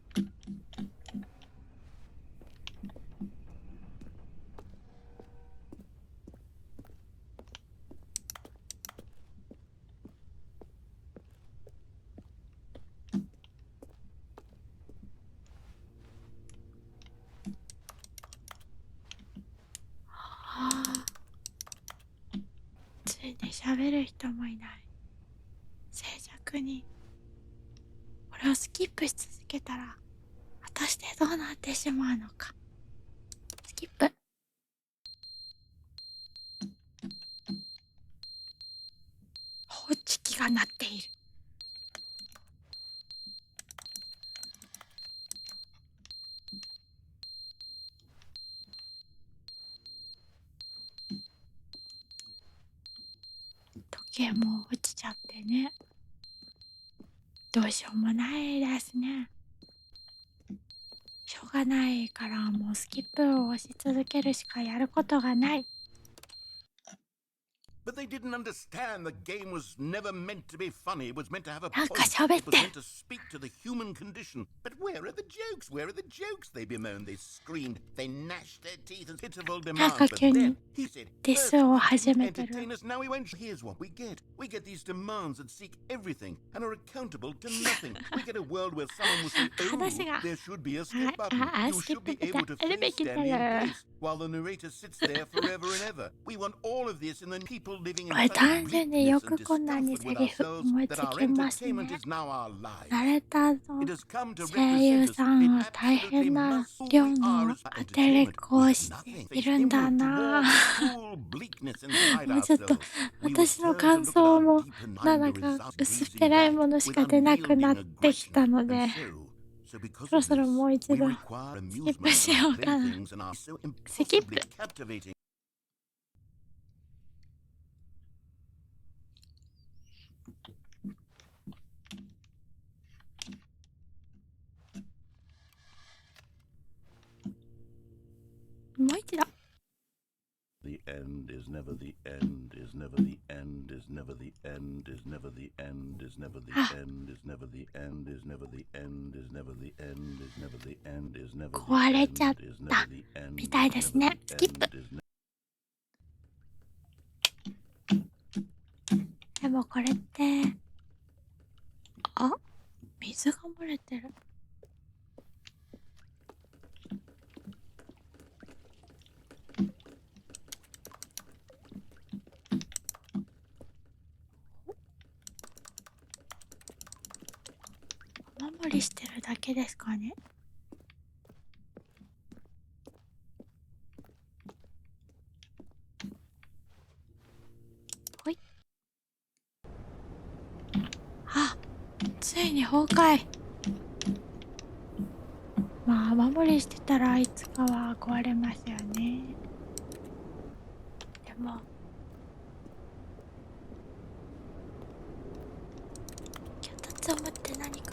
[SPEAKER 2] ついに喋る人もいない。静寂に。これをスキップし続けたら果たしてどうなってしまうのか。スキップ。ホーチキが鳴っている。時計も落ちちゃってね。どうしようもないですね。しょうがないからもうスキップを押し続けるしかやることがない。
[SPEAKER 1] But they didn't understand the game was never meant to be funny. It was meant to have a
[SPEAKER 2] なん
[SPEAKER 1] point.
[SPEAKER 2] か喋っ
[SPEAKER 1] It was
[SPEAKER 2] て。
[SPEAKER 1] meant to speak to the human condition. But where are the jokes? Where are the jokes? They bemoaned, they screamed, they gnashed their teeth and pitiful
[SPEAKER 2] なんか
[SPEAKER 1] demands.
[SPEAKER 2] 急
[SPEAKER 1] But
[SPEAKER 2] に
[SPEAKER 1] then he said,
[SPEAKER 2] ディスを始めてる。
[SPEAKER 1] entertain us. Now we won't. Here's what we get. We get these demands that seek everything and are accountable to nothing. We get a world where someone will say, oh,
[SPEAKER 2] 話が
[SPEAKER 1] there should be a skip button.
[SPEAKER 2] あ、
[SPEAKER 1] You
[SPEAKER 2] スキッ
[SPEAKER 1] should
[SPEAKER 2] プ
[SPEAKER 1] be able to
[SPEAKER 2] やるべ
[SPEAKER 1] freeze
[SPEAKER 2] きだ
[SPEAKER 1] Stanley in
[SPEAKER 2] ろ。
[SPEAKER 1] place while the narrator sits there forever and ever. We want all of this in the people living in
[SPEAKER 2] これ
[SPEAKER 1] such
[SPEAKER 2] 単純によ
[SPEAKER 1] bleakness and
[SPEAKER 2] くこんなに
[SPEAKER 1] discomfort
[SPEAKER 2] セ
[SPEAKER 1] with
[SPEAKER 2] リフ
[SPEAKER 1] ourselves
[SPEAKER 2] 思い
[SPEAKER 1] that
[SPEAKER 2] つ
[SPEAKER 1] our
[SPEAKER 2] きますね。
[SPEAKER 1] entertainment is now our life.
[SPEAKER 2] ナレーター
[SPEAKER 1] It
[SPEAKER 2] の
[SPEAKER 1] has come to
[SPEAKER 2] 声優
[SPEAKER 1] represent us.
[SPEAKER 2] さん
[SPEAKER 1] It
[SPEAKER 2] は大
[SPEAKER 1] absolutely
[SPEAKER 2] 変な
[SPEAKER 1] must who
[SPEAKER 2] 量
[SPEAKER 1] we are
[SPEAKER 2] の
[SPEAKER 1] as
[SPEAKER 2] アテレ
[SPEAKER 1] entertainment.
[SPEAKER 2] コを
[SPEAKER 1] We
[SPEAKER 2] し
[SPEAKER 1] have
[SPEAKER 2] て
[SPEAKER 1] nothing.
[SPEAKER 2] いるんだ
[SPEAKER 1] Inward
[SPEAKER 2] な。
[SPEAKER 1] toward cruel bleakness inside
[SPEAKER 2] もうちょっと
[SPEAKER 1] ourselves. We will
[SPEAKER 2] 私の
[SPEAKER 1] turn to
[SPEAKER 2] 感
[SPEAKER 1] look at
[SPEAKER 2] 想
[SPEAKER 1] our
[SPEAKER 2] も
[SPEAKER 1] deep
[SPEAKER 2] なん
[SPEAKER 1] and
[SPEAKER 2] だ
[SPEAKER 1] mind
[SPEAKER 2] か
[SPEAKER 1] results
[SPEAKER 2] 薄っ
[SPEAKER 1] gazing
[SPEAKER 2] ぺらい
[SPEAKER 1] back
[SPEAKER 2] ものし
[SPEAKER 1] with
[SPEAKER 2] か出なくな
[SPEAKER 1] unyielding
[SPEAKER 2] ってきた
[SPEAKER 1] aggression.
[SPEAKER 2] ので、
[SPEAKER 1] And so because
[SPEAKER 2] そろ
[SPEAKER 1] of
[SPEAKER 2] そろ
[SPEAKER 1] this,
[SPEAKER 2] もう一
[SPEAKER 1] we
[SPEAKER 2] 度
[SPEAKER 1] require
[SPEAKER 2] スキップ
[SPEAKER 1] amusement
[SPEAKER 2] し
[SPEAKER 1] and
[SPEAKER 2] よ
[SPEAKER 1] our
[SPEAKER 2] うかな。
[SPEAKER 1] playthings and are so
[SPEAKER 2] スキップ。
[SPEAKER 1] impossibly captivating.
[SPEAKER 2] もう一度。
[SPEAKER 1] The end is never the end, is never the end, is never the end, is never the end, is never the end, is never the end, is never the end, is never the end, is never the end, is never the end,
[SPEAKER 2] 壊れちゃっ
[SPEAKER 1] is
[SPEAKER 2] た
[SPEAKER 1] never the end,
[SPEAKER 2] みたいですね。スキップ。
[SPEAKER 1] is never
[SPEAKER 2] でもこれって、あ、水が漏れてる。お守りしてるだけですかね。ほい。あ、ついに崩壊。まあお守りしてたらいつかは壊れますよね。でも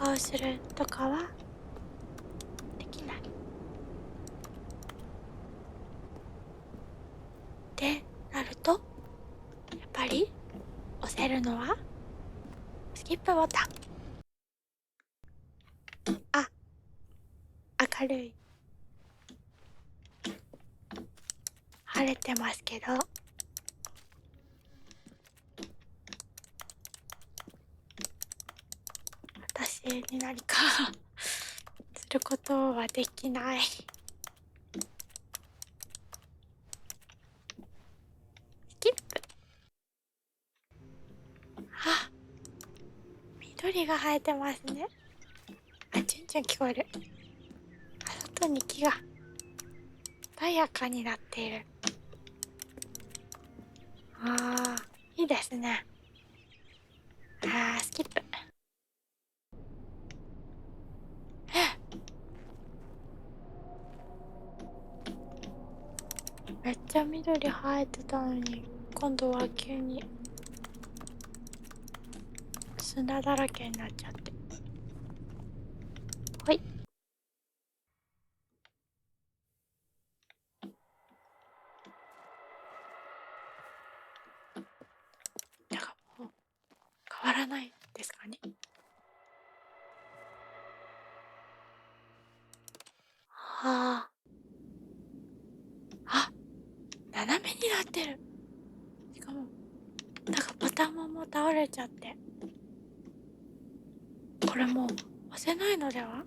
[SPEAKER 2] 画をするとかはできない。ってなると、やっぱり押せるのはスキップボタン。あ、明るい。晴れてますけど、私に何かすることはできない。スキップ。あ、緑が生えてますね。あ、チュンチュン聞こえる。あ、外に木が穏やかになっている。あー、いいですね。あー、スキップ。めっちゃ緑生えてたのに、今度は急に砂だらけになっちゃって。ほい。なんかもう変わらないですかね。はあ。あ、斜めになってる。しかもなんかボタンも倒れちゃって、これもう押せないのでは。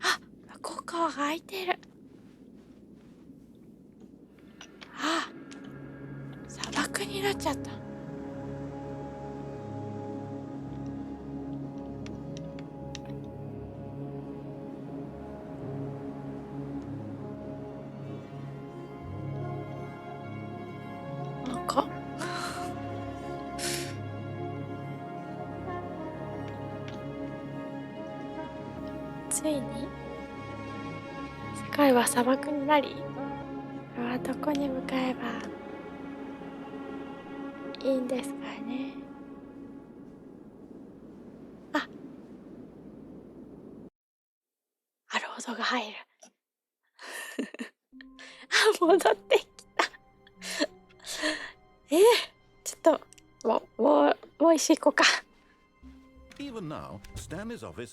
[SPEAKER 2] あ、向こう側が開いてる。あ、砂漠になっちゃった。なんかついに世界は砂漠になり、これはどこに向かえばいいんですかね。あ、アルホドが入る。あ、戻ってきた。ちょっともう一緒行こうか。今のスタンリーのオフィ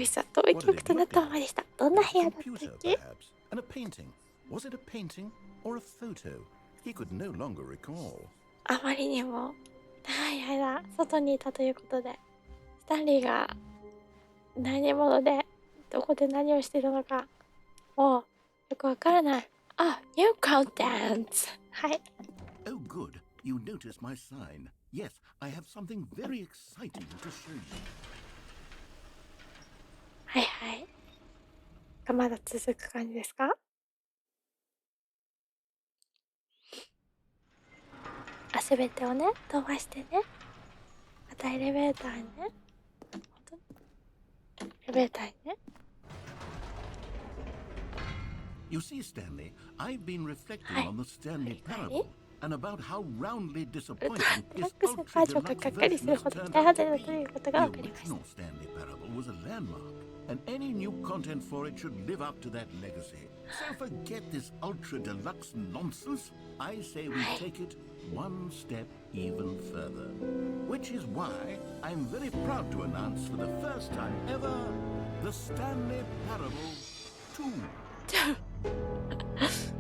[SPEAKER 2] スは遠い記憶となったままでした。どんな部屋だったっけ。あまりにも長い間外にいたということで、スタンリーが何者でどこで何をしているのかもうよくわからない。あ、ニューコンテンツ。はい。
[SPEAKER 1] Oh, good. You noticed my sign. Yes, I have something very exciting to show you.
[SPEAKER 2] はいはい。まだ続く感じですか。あ、すべてをね、飛ばしてね。またエレベーターにね。本当にエレベーターにね。
[SPEAKER 1] You see, Stanley, I've been reflecting on the Stanley Parable and about how roundly disappointing his ultra deluxe version of turned out to be. The original Stanley Parable was a landmark, and any new content for it should live up to that legacy. So forget this ultra deluxe nonsense. I say we take it one step even further. Which is why I'm very proud to announce for the first time ever the Stanley Parable 2.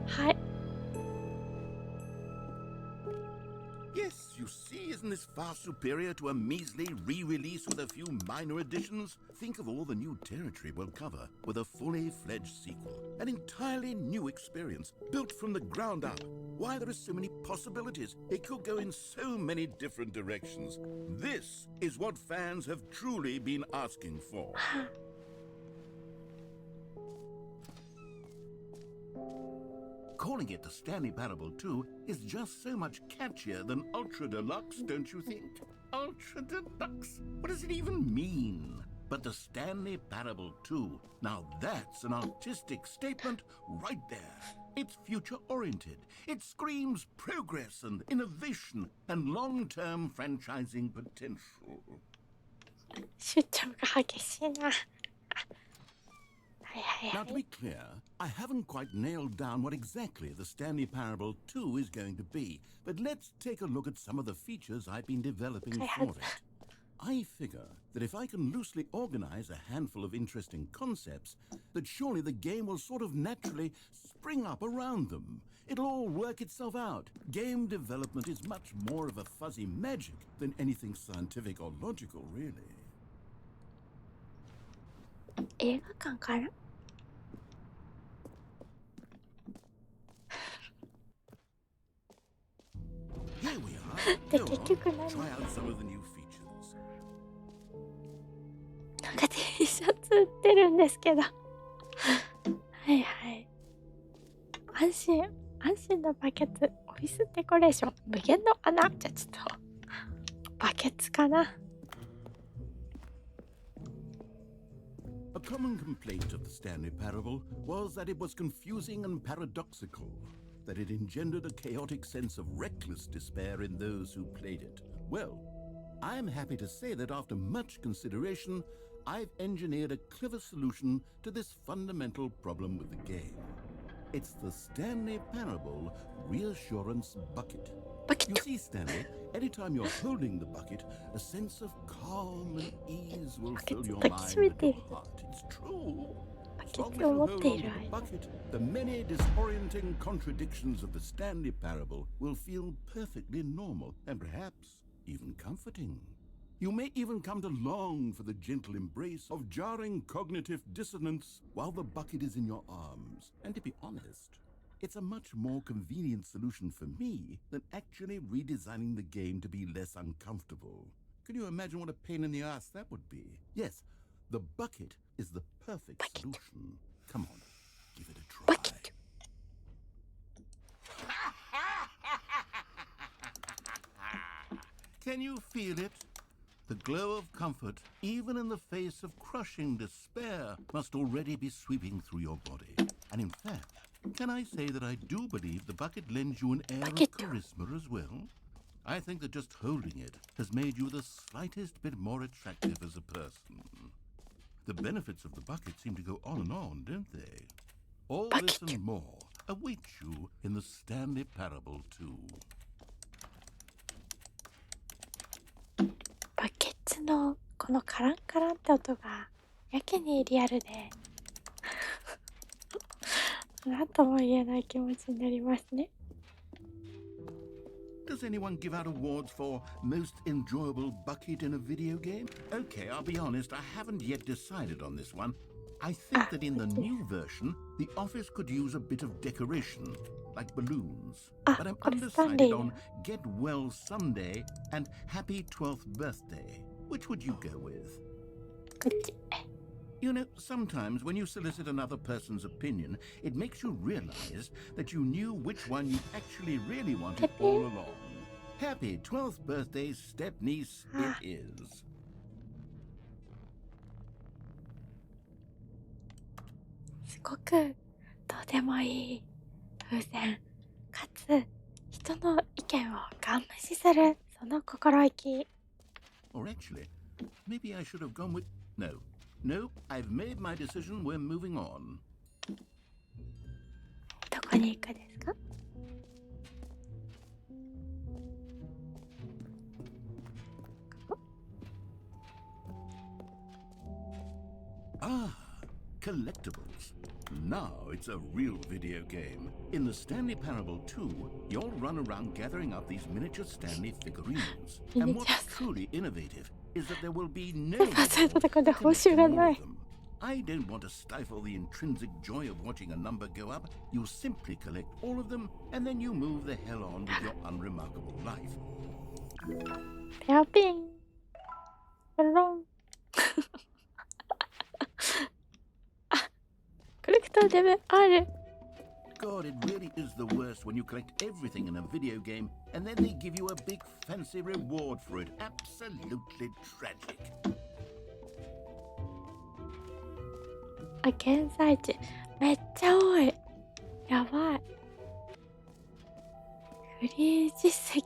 [SPEAKER 2] はい。
[SPEAKER 1] Yes, you see, isn't this far superior to a measly re-release with a few minor additions? Think of all the new territory we'll cover with a fully fledged sequel. An entirely new experience, built from the ground up. Why, there are so many possibilities. It could go in so many different directions. This is what fans have truly been asking for. Calling it the Stanley Parable 2 is just so much catchier than Ultra Deluxe, don't you think? Ultra Deluxe? What does it even mean? But the Stanley Parable 2, now that's an artistic statement right there. It's future-oriented. It screams progress and innovation and long-term franchising potential.
[SPEAKER 2] 主張が激しいな。はいはいは
[SPEAKER 1] Now, to
[SPEAKER 2] い。
[SPEAKER 1] be clear, I haven't quite nailed down what exactly the Stanley Parable 2 is going to be, but let's take a look at some of the features I've been developing for it. I figure that if I can loosely organize a handful of interesting concepts, that surely the game will sort of naturally spring up around them. It'll all work itself out. Game development is much more of a fuzzy magic than anything scientific or logical, really.
[SPEAKER 2] 映画館から
[SPEAKER 1] Here we are.
[SPEAKER 2] De
[SPEAKER 1] Go
[SPEAKER 2] qué
[SPEAKER 1] on,
[SPEAKER 2] chocolate.
[SPEAKER 1] try out some of the new features.
[SPEAKER 2] なんか T シャツ売ってるんですけどはいはい安心のバケツオフィスデコレーション無限の穴じゃあちょっとバケツかな
[SPEAKER 1] A common complaint of the Stanley Parable was that it was confusing and paradoxical, that it engendered a chaotic sense of reckless despair in those who played it. Well, I'm happy to say that after much consideration, I've engineered a clever solution to this fundamental problem with the game. It's the Stanley Parable Reassurance Bucket. You see, Stanley, anytime you're holding the bucket, a sense of calm and ease will fill your mind and your heart. It's true. As long as you hold on to the bucket, the many disorienting contradictions of the Stanley Parable will feel perfectly normal and perhaps even comforting. You may even come to long for the gentle embrace of jarring cognitive dissonance while the bucket is in your arms. And to be honest, it's a much more convenient solution for me than actually redesigning the game to be less uncomfortable. Can you imagine what a pain in the ass that would be? Yes, the bucket is the perfect solution. Come on, give it a try.
[SPEAKER 2] Bucket.
[SPEAKER 1] Can you feel it? The glow of comfort, even in the face of crushing despair, must already be sweeping through your body. And in fact, can I say that I do believe the bucket lends you an air of charisma as well? I think that just holding it has made you the slightest bit more attractive as a person. The benefits of the bucket seem to go on and on, don't they? All this and more await you in the Stanley Parable 2.
[SPEAKER 2] バケツのこのカランカランって音がやけにリアルでなんとも言えない気持ちになりますね。
[SPEAKER 1] Does anyone give out awards for most enjoyable bucket in a video game? Okay, I'll be honest, I haven't yet decided on this one. I think that in the new version, the office could use a bit of decoration, like balloons. But I'm undecided on Get Well Someday and Happy 12th Birthday. Which would you go with?
[SPEAKER 2] こっち
[SPEAKER 1] You know, sometimes when you solicit another person's opinion, it makes you realize that you knew which one you actually really wanted all along. Happy 12th birthday, step-niece, it is.
[SPEAKER 2] すごくどうでもいい風船かつ人の意見をガン無視するその心意気
[SPEAKER 1] Or actually, maybe I should have gone with... No, I've made my decision. We're moving on.
[SPEAKER 2] どこに行くですか
[SPEAKER 1] Collectibles. Now it's a real video game. In the Stanley Parable 2, you'll run around gathering up these miniature Stanley figurines. And what's truly innovative is that there will be no more of them. I don't want to stifle the intrinsic joy of watching a number go up. You simply collect all of them, and then you move the hell on with your unremarkable life.
[SPEAKER 2] ペアピンブロンコレクターでもある
[SPEAKER 1] God, it really is the worst when you collect everything in a video game and then they give you a big fancy reward for it. Absolutely tragic.
[SPEAKER 2] あ、現在地めっちゃ多いやばい。フリー実績。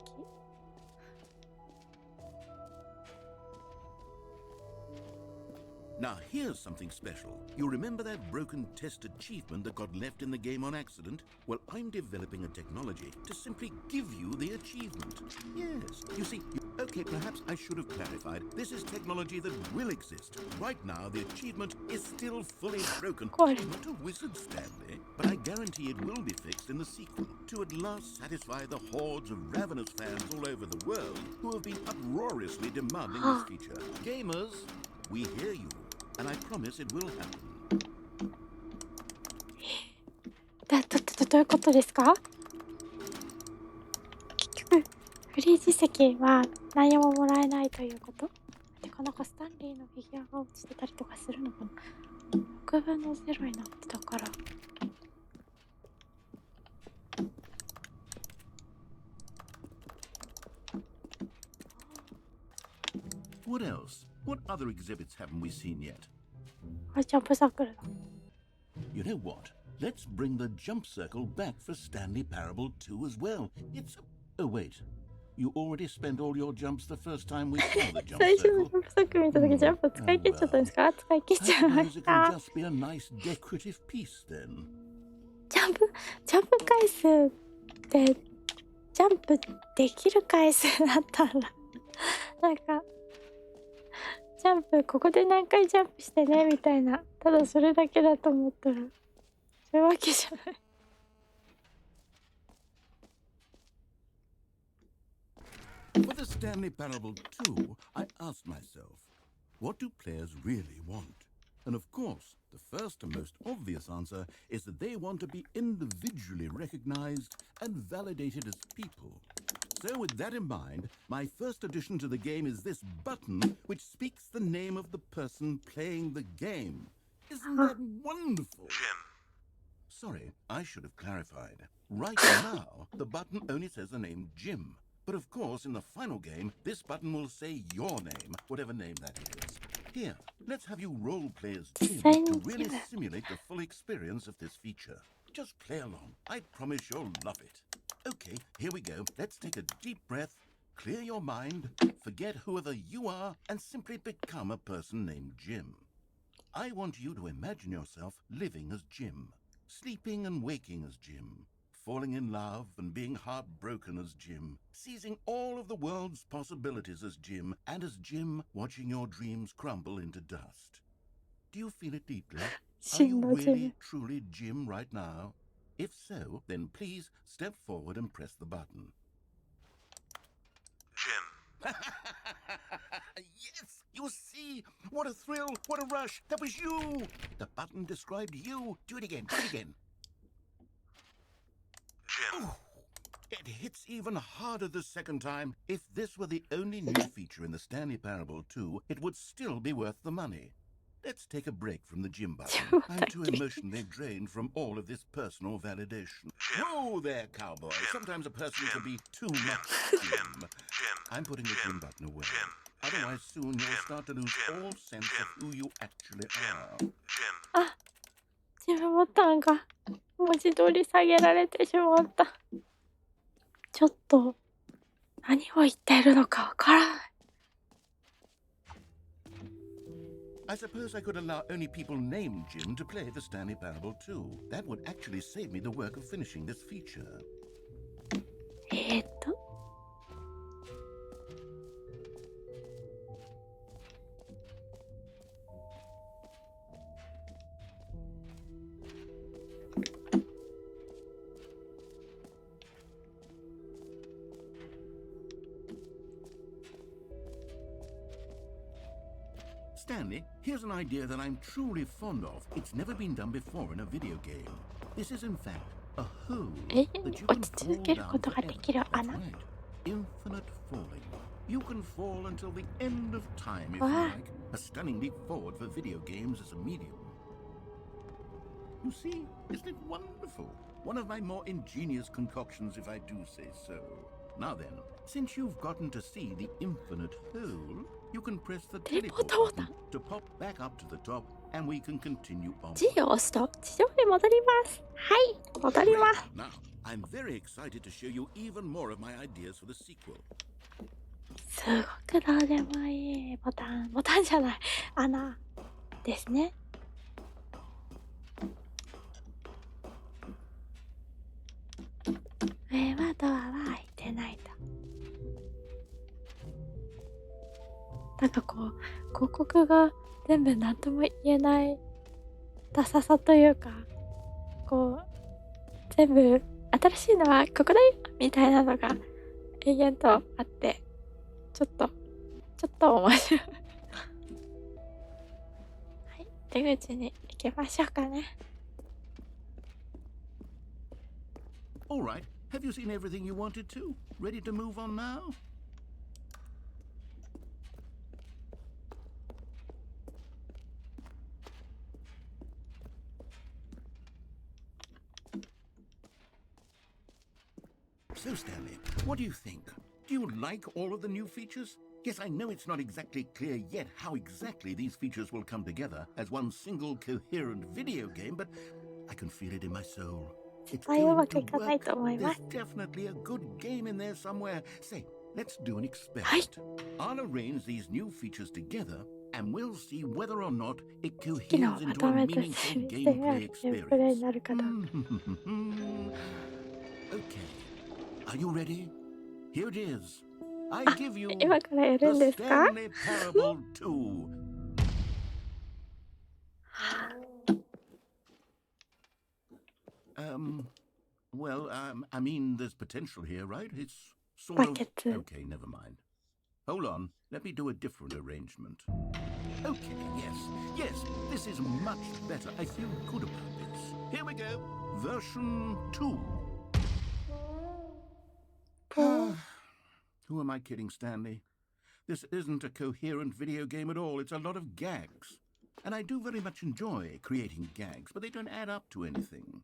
[SPEAKER 1] Now here's something special. You remember that broken test achievement that got left in the game on accident? Well, I'm developing a technology to simply give you the achievement. Yes, you see, okay, perhaps I should have clarified. This is technology that will exist. Right now, the achievement is still fully broken. I'm not a wizard, Stanley, but I guarantee it will be fixed in the sequel to at last satisfy the hordes of ravenous fans all over the world who have been uproariously demanding this feature. Gamers, we hear you. And I promise it will happen.
[SPEAKER 2] どういうことですか？結局フリー実績は何ももらえないということ？てかなんかスタンリーのフィギュアが落ちてたりとかするのかな？6分の0になってたから。
[SPEAKER 1] What else? What other exhibits haven't we seen yet?
[SPEAKER 2] あ、ジャンプサークルだ。
[SPEAKER 1] You know what? Let's bring the jump circle back for Stanley Parable 2 as well. It's... Oh, wait. You already spent all your jumps the first time we saw the jump
[SPEAKER 2] 最初の
[SPEAKER 1] circle.
[SPEAKER 2] ジャンプサークル見た時ジャンプ使い切っちゃったんですか？使い切っちゃいま
[SPEAKER 1] I suppose
[SPEAKER 2] し
[SPEAKER 1] it
[SPEAKER 2] た。
[SPEAKER 1] can just be a nice decorative piece then.
[SPEAKER 2] ジャンプ回数ってジャンプできる回数だったんだ。なんかジャンプここで何回ジャンプしてねみたいな、ただそれだけだと思ったらそういうわけじゃない。
[SPEAKER 1] For the Stanley Parable 2, I asked myself, what do players really want? And of course, the first and most obvious answer is that they want to be individually recognized and validated as people. So with that in mind, my first addition to the game is this button which speaks the name of the person playing the game. Isn't that wonderful?
[SPEAKER 4] Jim.
[SPEAKER 1] Sorry, I should have clarified. Right now, the button only says the name Jim. But of course, in the final game, this button will say your name, whatever name that is. Here, let's have you role-play as Jim to really simulate the full experience of this feature. Just play along. I promise you'll love it. Okay, here we go. Let's take a deep breath, clear your mind, forget whoever you are, and simply become a person named Jim. I want you to imagine yourself living as Jim, sleeping and waking as Jim, falling in love and being heartbroken as Jim, seizing all of the world's possibilities as Jim, and as Jim watching your dreams crumble into dust. Do you feel it deeply? Are you really, truly Jim right now? If so, then please step forward and press the button.
[SPEAKER 4] Jim.
[SPEAKER 1] Yes! You see? What a thrill! What a rush! That was you! The button described you. Do it again. Do it again.
[SPEAKER 4] Jim.
[SPEAKER 1] Ooh, it hits even harder the second time. If this were the only new feature in the Stanley Parable 2, it would still be worth the money. Let's take a break from the Jim button. I'm too emotionally drained from all of this personal validation. Whoa there, cowboy. Sometimes a person can be too much Jim. I'm putting the Jim button away. Otherwise, soon you'll start to lose all sense of who you actually are.
[SPEAKER 2] あ、ジムボタンが文字通り下げられてしまった。ちょっと何を言っているのかわからない。
[SPEAKER 1] I suppose I could allow only people named Jim to play the Stanley Parable 2. That would actually save me the work of finishing this feature. Stanley, here's an idea that I'm truly fond of. It's never been done before in a video game. This is in fact a hole that you can fall down forever. That's right. Infinite falling. You can fall until the end of time if you like. A stunning leap forward for video games as a medium. You see, isn't it wonderful? One of my more ingenious concoctions, if I do say so. Now then, since you've gotten to see the infinite hole, you can press the teleport button to pop back up to the top and we can continue on.
[SPEAKER 2] G を押すと地上に戻ります。はい、戻ります。
[SPEAKER 1] Now, I'm very excited to show you even more of my ideas for the sequel.
[SPEAKER 2] すごくどうでもいいボタンじゃない、穴ですね。上はドアは開いてないと。なんかこう広告が全部何とも言えないダサさというか、こう全部新しいのはここだよみたいなのが永遠とあって、ちょっと面白いはい、出口に行きましょうかね。
[SPEAKER 1] All right, have you seen everything you wanted to? Ready to move on now? So, Stanley, what do you think? Do you like all of the new features? Yes, I know it's not exactly clear yet how exactly these features will come together as one single coherent video game, but I can feel it in my soul. It's going to work. There's definitely a good game in there somewhere. Say, let's do an experiment. I'll arrange these new features together, and we'll see whether or not it coheres into a meaningful gameplay experience. Okay. Are you ready? Here it is. I give you the Stanley Parable 2. I mean, there's potential here, right? It's sort of... Okay, never mind. Hold on. Let me do a different arrangement. Okay, yes, this is much better. I feel good about this. Here we go. Version 2. Who am I kidding, Stanley? This isn't a coherent video game at all. It's a lot of gags. And I do very much enjoy creating gags, but they don't add up to anything.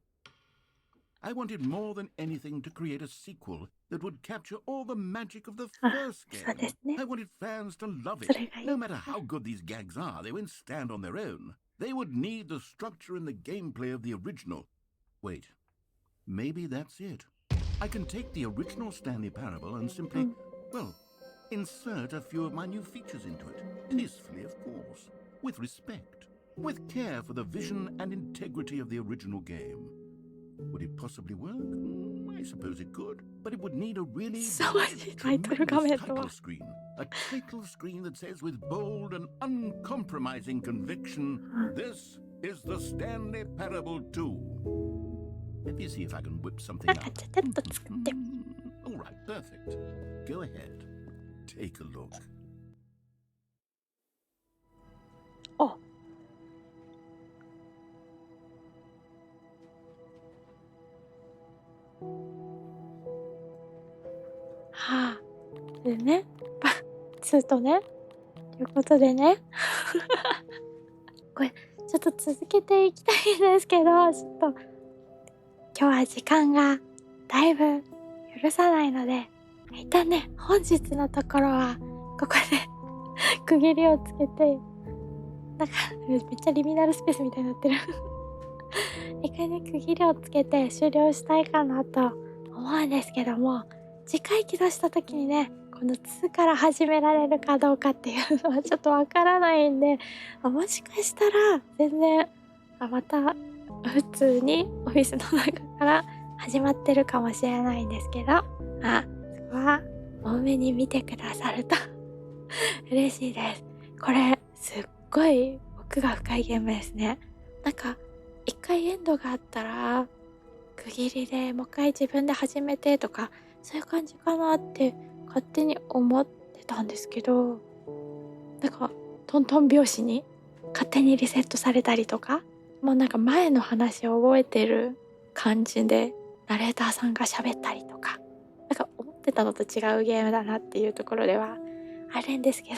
[SPEAKER 1] I wanted more than anything to create a sequel that would capture all the magic of the first game. I wanted fans to love it. No matter how good these gags are, they won't stand on their own. They would need the structure and the gameplay of the original. Wait, maybe that's it. I can take the original Stanley Parable and simply, insert a few of my new features into it. Tastefully, of course. With respect. With care for the vision and integrity of the original game. Would it possibly work? I suppose it could. But it would need a really tremendous title screen. A title screen that says with bold and uncompromising conviction, this is the Stanley Parable 2. Let me see if I can whip something up. All right, perfect. Go ahead. Take a look.
[SPEAKER 2] Oh.でね、2とね、ということでねこれちょっと続けていきたいんですけど、ちょっと今日は時間がだいぶ許さないので、一旦ね、本日のところはここで区切りをつけて、なんかめっちゃリミナルスペースみたいになってる一回ね、区切りをつけて終了したいかなと思うんですけども、次回起動した時にね、この2から始められるかどうかっていうのはちょっとわからないんで、もしかしたら全然また普通にオフィスの中から始まってるかもしれないんですけど、そこは多めに見てくださると嬉しいです。これすっごい奥が深いゲームですね。なんか一回エンドがあったら区切りでもう一回自分で始めてとか、そういう感じかなって勝手に思ってたんですけど、なんかトントン拍子に勝手にリセットされたりとか、もうなんか前の話を覚えてる感じでナレーターさんが喋ったりとか、なんか思ってたのと違うゲームだなっていうところではあるんですけ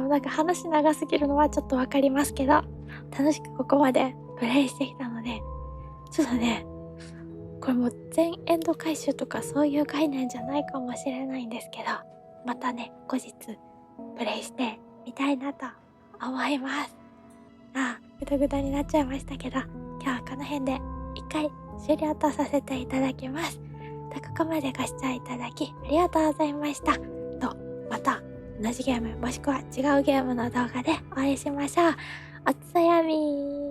[SPEAKER 2] どなんか話長すぎるのはちょっとわかりますけど、楽しくここまでプレイしてきたので、ちょっとね、これも全エンド回収とかそういう概念じゃないかもしれないんですけど、またね、後日プレイしてみたいなと思います。ぐだぐだになっちゃいましたけど、今日はこの辺で一回終了とさせていただきます。ここまでご視聴いただきありがとうございました。また同じゲームもしくは違うゲームの動画でお会いしましょう。おつそやみー。